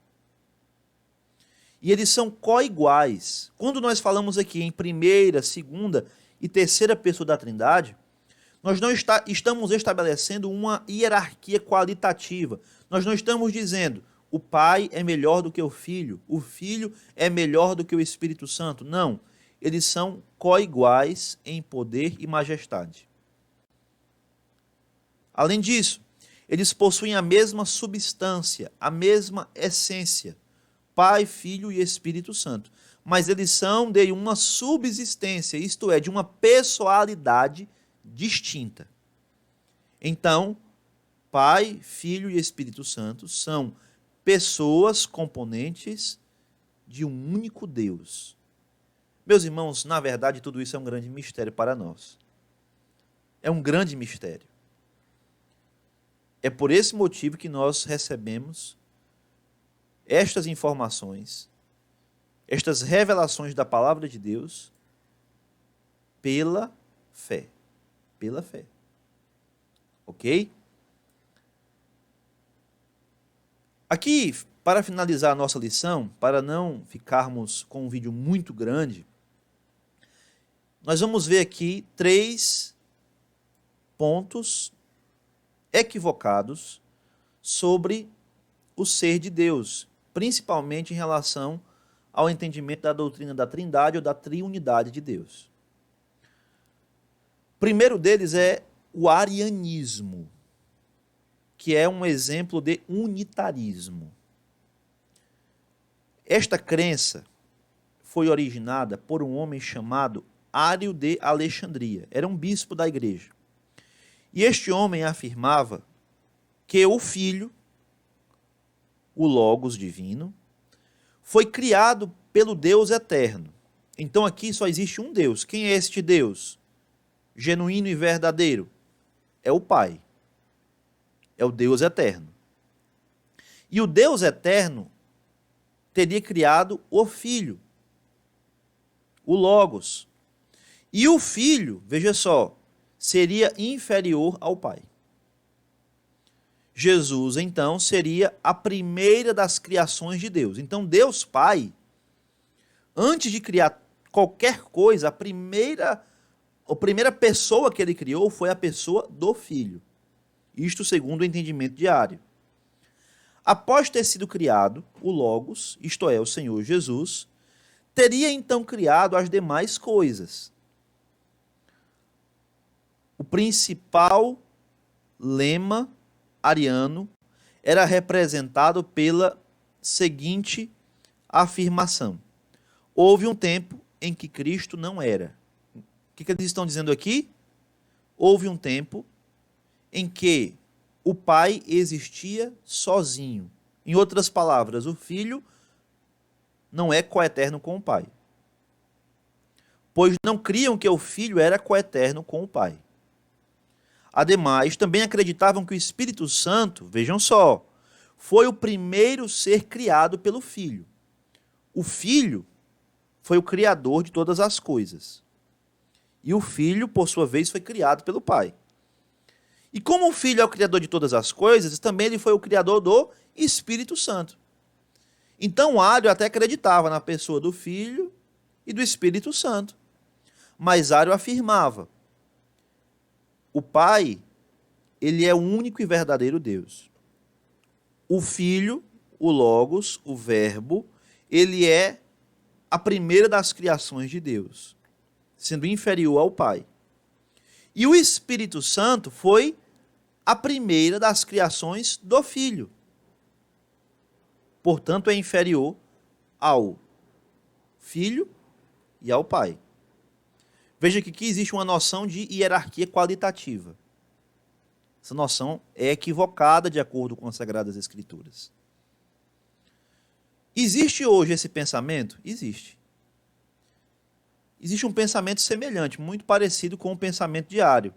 E eles são coiguais. Quando nós falamos aqui em primeira, segunda e terceira pessoa da Trindade, nós não estamos estabelecendo uma hierarquia qualitativa. Nós não estamos dizendo o Pai é melhor do que o Filho é melhor do que o Espírito Santo. Não, eles são coiguais em poder e majestade. Além disso, eles possuem a mesma substância, a mesma essência, Pai, Filho e Espírito Santo. Mas eles são de uma subsistência, isto é, de uma pessoalidade distinta. Então, Pai, Filho e Espírito Santo são pessoas componentes de um único Deus. Meus irmãos, na verdade, tudo isso é um grande mistério para nós. É um grande mistério. É por esse motivo que nós recebemos estas informações, estas revelações da palavra de Deus, pela fé. Pela fé. Ok? Aqui, para finalizar a nossa lição, para não ficarmos com um vídeo muito grande, nós vamos ver aqui 3 pontos equivocados sobre o ser de Deus, principalmente em relação ao entendimento da doutrina da Trindade ou da triunidade de Deus. O primeiro deles é o arianismo, que é um exemplo de unitarismo. Esta crença foi originada por um homem chamado Ário de Alexandria. Era um bispo da igreja. E este homem afirmava que o Filho, o Logos divino, foi criado pelo Deus eterno. Então aqui só existe um Deus. Quem é este Deus? Genuíno e verdadeiro? É o Pai. É o Deus eterno. E o Deus eterno teria criado o Filho, o Logos. E o Filho, veja só, seria inferior ao Pai. Jesus, então, seria a primeira das criações de Deus. Então, Deus Pai, antes de criar qualquer coisa, a primeira pessoa que ele criou foi a pessoa do Filho. Isto segundo o entendimento de Ário. Após ter sido criado, o Logos, isto é, o Senhor Jesus, teria então criado as demais coisas. O principal lema ariano era representado pela seguinte afirmação: houve um tempo em que Cristo não era. O que eles estão dizendo aqui? Houve um tempo em que o Pai existia sozinho. Em outras palavras, o Filho não é coeterno com o Pai. Pois não criam que o Filho era coeterno com o Pai. Ademais, também acreditavam que o Espírito Santo, vejam só, foi o primeiro ser criado pelo Filho. O Filho foi o criador de todas as coisas. E o Filho, por sua vez, foi criado pelo Pai. E como o Filho é o criador de todas as coisas, também ele foi o criador do Espírito Santo. Então, Ario até acreditava na pessoa do Filho e do Espírito Santo. Mas Ario afirmava: o Pai, ele é o único e verdadeiro Deus. O Filho, o Logos, o Verbo, ele é a primeira das criações de Deus, sendo inferior ao Pai. E o Espírito Santo foi a primeira das criações do Filho. Portanto, é inferior ao Filho e ao Pai. Veja que aqui existe uma noção de hierarquia qualitativa. Essa noção é equivocada de acordo com as Sagradas Escrituras. Existe hoje esse pensamento? Existe. Existe um pensamento semelhante, muito parecido com o pensamento de Ario.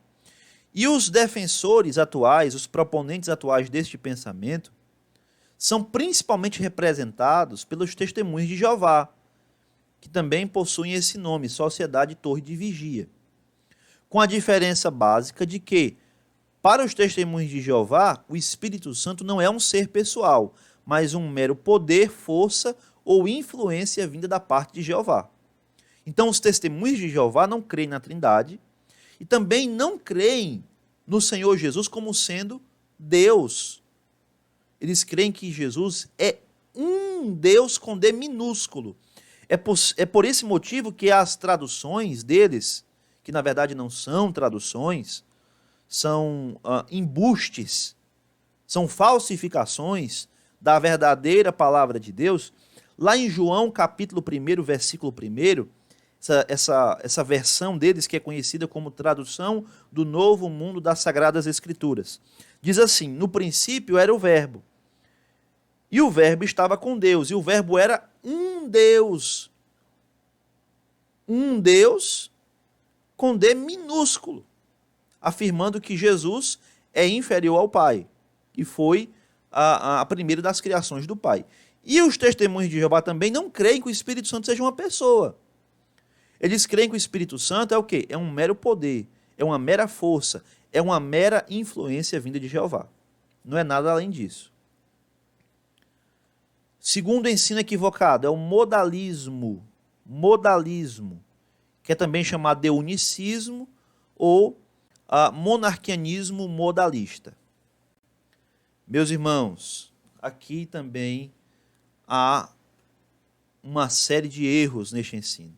E os defensores atuais, os proponentes atuais deste pensamento, são principalmente representados pelos testemunhos de Jeová, que também possuem esse nome, Sociedade Torre de Vigia. Com a diferença básica de que, para os testemunhos de Jeová, o Espírito Santo não é um ser pessoal, mas um mero poder, força ou influência vinda da parte de Jeová. Então, os testemunhos de Jeová não creem na Trindade e também não creem no Senhor Jesus como sendo Deus. Eles creem que Jesus é um Deus com D minúsculo. É por esse motivo que as traduções deles, que na verdade não são traduções, são embustes, são falsificações da verdadeira palavra de Deus. Lá em João capítulo 1, versículo 1, essa versão deles que é conhecida como tradução do Novo Mundo das Sagradas Escrituras. Diz assim: no princípio era o Verbo, e o Verbo estava com Deus, e o Verbo era um Deus. Um Deus com D minúsculo, afirmando que Jesus é inferior ao Pai, e foi a primeira das criações do Pai. E os testemunhos de Jeová também não creem que o Espírito Santo seja uma pessoa. Eles creem que o Espírito Santo é o quê? É um mero poder, é uma mera força, é uma mera influência vinda de Jeová. Não é nada além disso. Segundo ensino equivocado é o modalismo. Modalismo, que é também chamado de unicismo ou monarquianismo modalista. Meus irmãos, aqui também há uma série de erros neste ensino.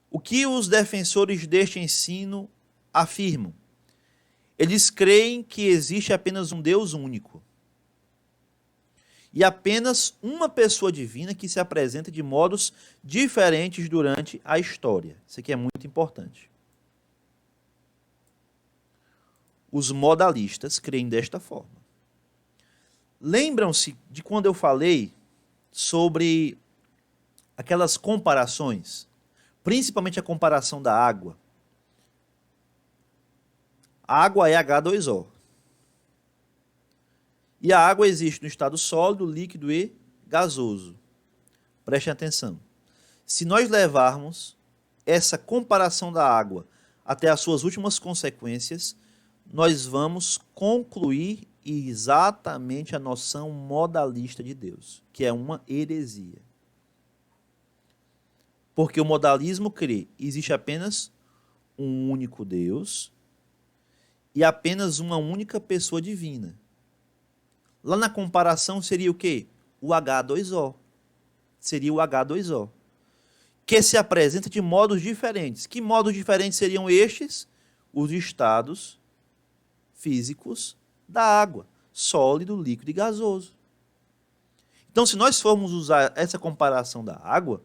O que os defensores deste ensino afirmam? Eles creem que existe apenas um Deus único e apenas uma pessoa divina que se apresenta de modos diferentes durante a história. Isso aqui é muito importante. Os modalistas creem desta forma. Lembram-se de quando eu falei sobre aquelas comparações, principalmente a comparação da água? A água é H2O. E a água existe no estado sólido, líquido e gasoso. Prestem atenção. Se nós levarmos essa comparação da água até as suas últimas consequências, nós vamos concluir exatamente a noção modalista de Deus, que é uma heresia. Porque o modalismo crê que existe apenas um único Deus e apenas uma única pessoa divina. Lá na comparação seria o quê? O H2O. Seria o H2O. Que se apresenta de modos diferentes. Que modos diferentes seriam estes? Os estados físicos da água. Sólido, líquido e gasoso. Então, se nós formos usar essa comparação da água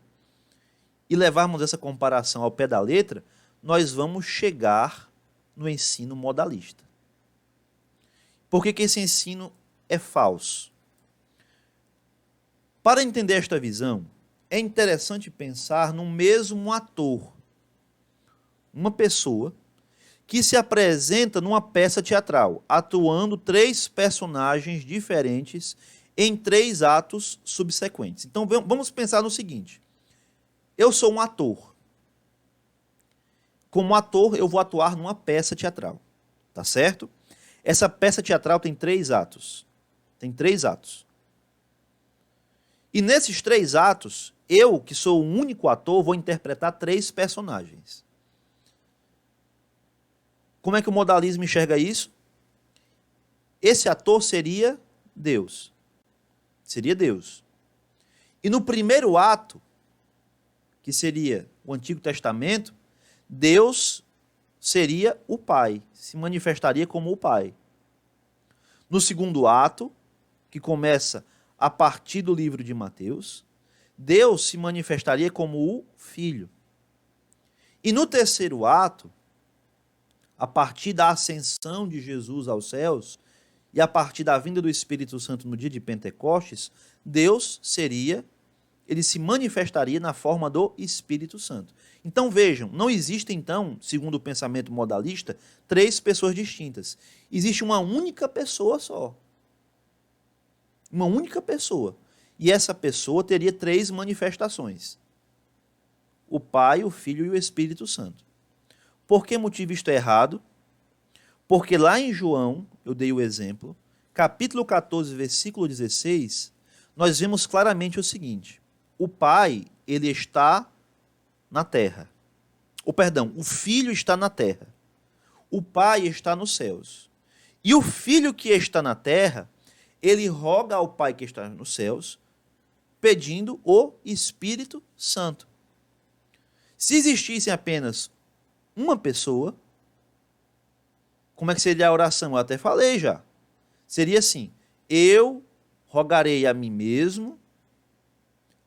e levarmos essa comparação ao pé da letra, nós vamos chegar no ensino modalista. Por que esse ensino é falso? Para entender esta visão, é interessante pensar no mesmo ator, uma pessoa que se apresenta numa peça teatral, atuando três personagens diferentes em três atos subsequentes. Então vamos pensar no seguinte: eu sou um ator. Como ator, eu vou atuar numa peça teatral, tá certo? Essa peça teatral tem três atos. Tem três atos. E nesses três atos, eu, que sou o único ator, vou interpretar três personagens. Como é que o modalismo enxerga isso? Esse ator seria Deus. Seria Deus. E no primeiro ato, que seria o Antigo Testamento, Deus seria o Pai, se manifestaria como o Pai. No segundo ato, que começa a partir do livro de Mateus, Deus se manifestaria como o Filho. E no terceiro ato, a partir da ascensão de Jesus aos céus e a partir da vinda do Espírito Santo no dia de Pentecostes, Deus ele se manifestaria na forma do Espírito Santo. Então vejam, não existe então, segundo o pensamento modalista, três pessoas distintas. Existe uma única pessoa só. Uma única pessoa. E essa pessoa teria três manifestações: o Pai, o Filho e o Espírito Santo. Por que motivo isto é errado? Porque lá em João, eu dei o exemplo, capítulo 14, versículo 16, nós vemos claramente o seguinte: o Pai, ele está na terra. O Filho está na terra. O Pai está nos céus. E o Filho que está na terra, ele roga ao Pai que está nos céus, pedindo o Espírito Santo. Se existisse apenas uma pessoa, como é que seria a oração? Eu até falei já. Seria assim: eu rogarei a mim mesmo,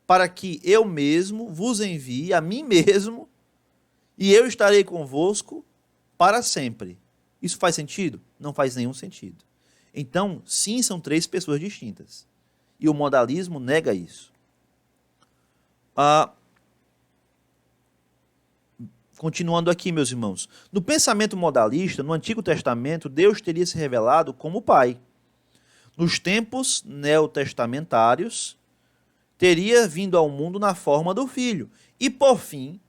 para que eu mesmo vos envie a mim mesmo, e eu estarei convosco para sempre. Isso faz sentido? Não faz nenhum sentido. Então, sim, são três pessoas distintas. E o modalismo nega isso. Continuando aqui, meus irmãos. No pensamento modalista, no Antigo Testamento, Deus teria se revelado como Pai. Nos tempos neotestamentários, teria vindo ao mundo na forma do Filho. E, por fim,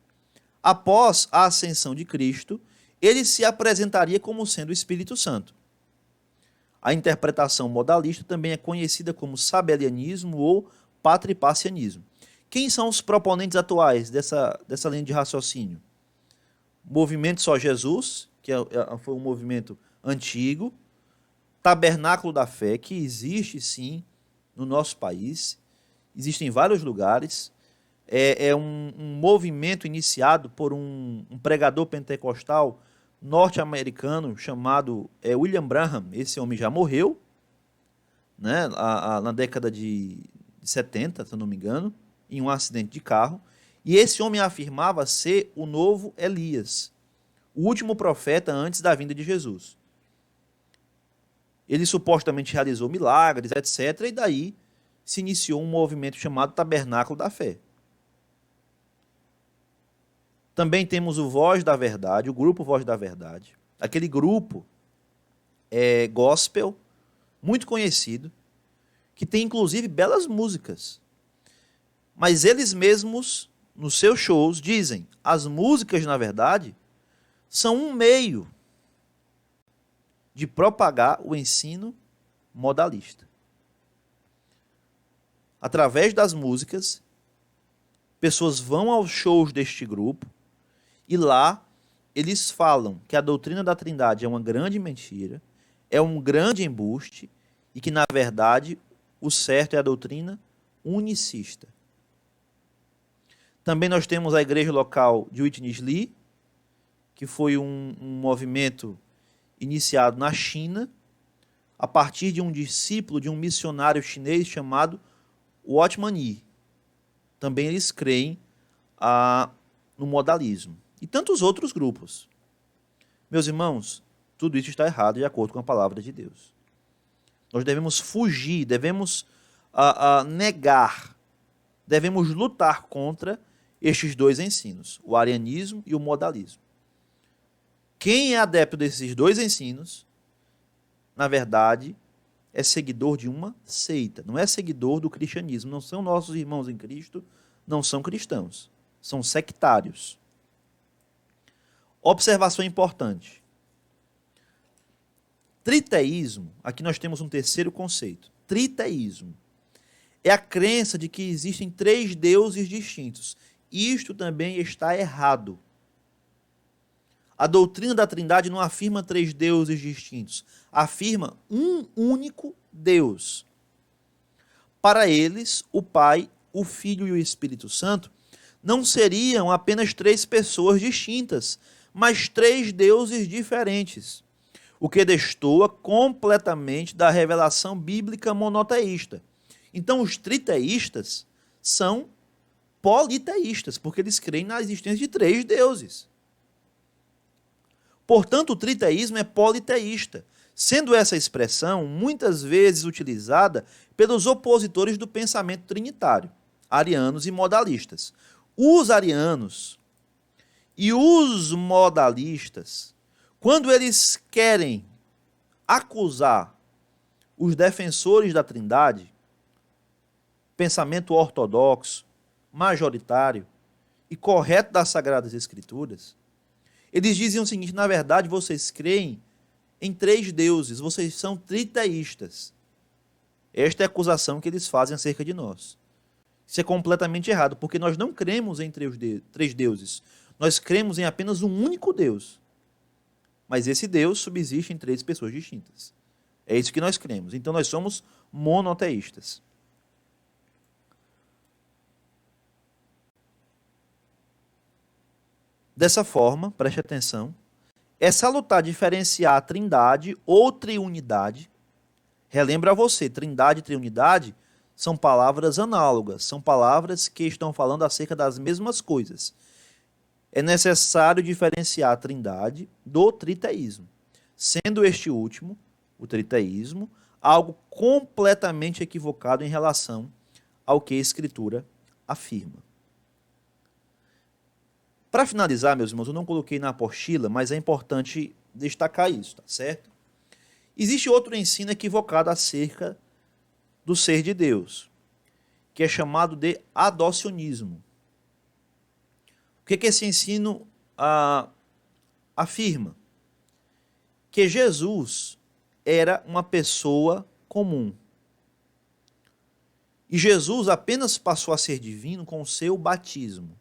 após a ascensão de Cristo, ele se apresentaria como sendo o Espírito Santo. A interpretação modalista também é conhecida como sabelianismo ou patripassianismo. Quem são os proponentes atuais dessa linha de raciocínio? Movimento Só Jesus, que foi um movimento antigo. Tabernáculo da Fé, que existe sim no nosso país, existe em vários lugares. É um movimento iniciado por um pregador pentecostal norte-americano chamado William Branham. Esse homem já morreu, né, na década de 70, se eu não me engano, em um acidente de carro. E esse homem afirmava ser o novo Elias, o último profeta antes da vinda de Jesus. Ele supostamente realizou milagres, etc. E daí se iniciou um movimento chamado Tabernáculo da Fé. Também temos o Voz da Verdade, o grupo Voz da Verdade. Aquele grupo gospel, muito conhecido, que tem inclusive belas músicas. Mas eles mesmos, nos seus shows, dizem: as músicas, na verdade, são um meio de propagar o ensino modalista. Através das músicas, pessoas vão aos shows deste grupo e lá eles falam que a doutrina da Trindade é uma grande mentira, é um grande embuste e que, na verdade, o certo é a doutrina unicista. Também nós temos a igreja local de Whitney Lee, que foi um movimento iniciado na China, a partir de um discípulo de um missionário chinês chamado Watchman Nee. Também eles creem no modalismo. E tantos outros grupos. Meus irmãos, tudo isso está errado de acordo com a palavra de Deus. Nós devemos fugir, devemos negar, devemos lutar contra estes dois ensinos, o arianismo e o modalismo. Quem é adepto desses dois ensinos, na verdade, é seguidor de uma seita, não é seguidor do cristianismo, não são nossos irmãos em Cristo, não são cristãos, são sectários. Observação importante. Triteísmo, aqui nós temos um terceiro conceito. Triteísmo é a crença de que existem três deuses distintos. Isto também está errado. A doutrina da Trindade não afirma três deuses distintos, afirma um único Deus. Para eles, o Pai, o Filho e o Espírito Santo não seriam apenas três pessoas distintas, mas três deuses diferentes, o que destoa completamente da revelação bíblica monoteísta. Então, os triteístas são politeístas, porque eles creem na existência de três deuses. Portanto, o triteísmo é politeísta, sendo essa expressão muitas vezes utilizada pelos opositores do pensamento trinitário, arianos e modalistas. Os arianos e os modalistas, quando eles querem acusar os defensores da Trindade, pensamento ortodoxo, majoritário e correto das Sagradas Escrituras, eles dizem o seguinte: na verdade, vocês creem em três deuses, vocês são triteístas. Esta é a acusação que eles fazem acerca de nós. Isso é completamente errado, porque nós não cremos em três deuses. Nós cremos em apenas um único Deus. Mas esse Deus subsiste em três pessoas distintas. É isso que nós cremos. Então nós somos monoteístas. Dessa forma, preste atenção, é salutar diferenciar a trindade ou triunidade. Relembra você, trindade e triunidade são palavras análogas, são palavras que estão falando acerca das mesmas coisas. É necessário diferenciar a trindade do triteísmo, sendo este último, o triteísmo, algo completamente equivocado em relação ao que a Escritura afirma. Para finalizar, meus irmãos, eu não coloquei na apostila, mas é importante destacar isso, tá certo? Existe outro ensino equivocado acerca do ser de Deus, que é chamado de adocionismo. O que esse ensino afirma? Que Jesus era uma pessoa comum. E Jesus apenas passou a ser divino com o seu batismo.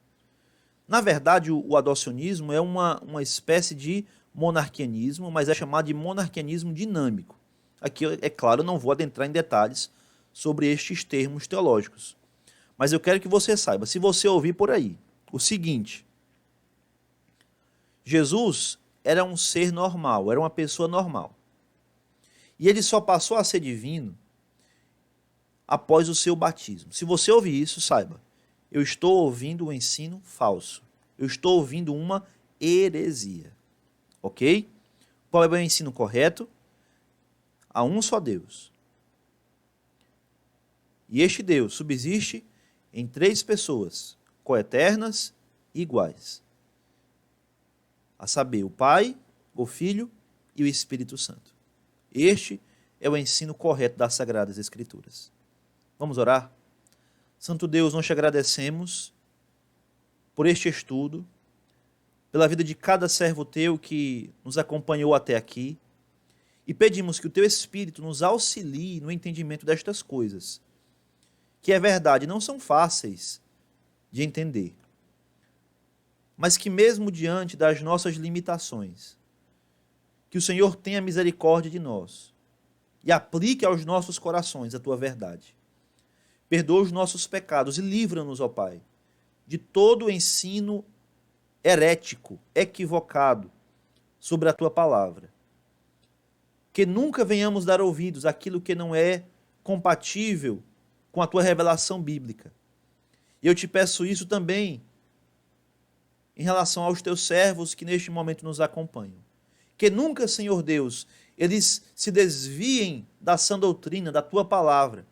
Na verdade, o adocionismo é uma espécie de monarquianismo, mas é chamado de monarquianismo dinâmico. Aqui, é claro, eu não vou adentrar em detalhes sobre estes termos teológicos. Mas eu quero que você saiba, se você ouvir por aí, o seguinte: Jesus era um ser normal, era uma pessoa normal. E ele só passou a ser divino após o seu batismo. Se você ouvir isso, saiba, eu estou ouvindo um ensino falso. Eu estou ouvindo uma heresia. Ok? Qual é o ensino correto? Há um só Deus. E este Deus subsiste em três pessoas, coeternas e iguais. A saber, o Pai, o Filho e o Espírito Santo. Este é o ensino correto das Sagradas Escrituras. Vamos orar? Santo Deus, nós te agradecemos por este estudo, pela vida de cada servo teu que nos acompanhou até aqui, e pedimos que o teu Espírito nos auxilie no entendimento destas coisas, que é verdade, não são fáceis de entender, mas que mesmo diante das nossas limitações, que o Senhor tenha misericórdia de nós e aplique aos nossos corações a tua verdade. Perdoa os nossos pecados e livra-nos, ó Pai, de todo o ensino herético, equivocado sobre a tua palavra. Que nunca venhamos dar ouvidos àquilo que não é compatível com a tua revelação bíblica. E eu te peço isso também em relação aos teus servos que neste momento nos acompanham. Que nunca, Senhor Deus, eles se desviem da sã doutrina, da tua palavra,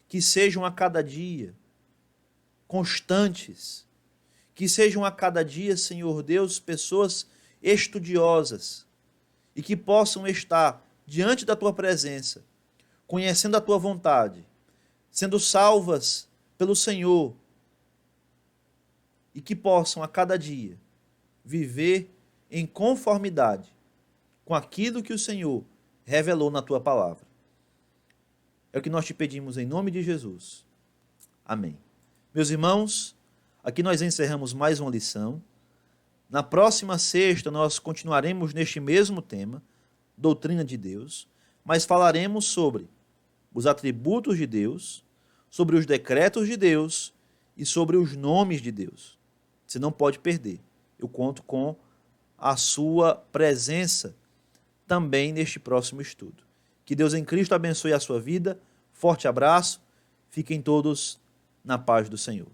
que sejam a cada dia constantes, que sejam a cada dia, Senhor Deus, pessoas estudiosas e que possam estar diante da tua presença, conhecendo a tua vontade, sendo salvas pelo Senhor e que possam a cada dia viver em conformidade com aquilo que o Senhor revelou na tua palavra. É o que nós te pedimos em nome de Jesus. Amém. Meus irmãos, aqui nós encerramos mais uma lição. Na próxima sexta nós continuaremos neste mesmo tema, doutrina de Deus, mas falaremos sobre os atributos de Deus, sobre os decretos de Deus e sobre os nomes de Deus. Você não pode perder. Eu conto com a sua presença também neste próximo estudo. Que Deus em Cristo abençoe a sua vida. Forte abraço. Fiquem todos na paz do Senhor.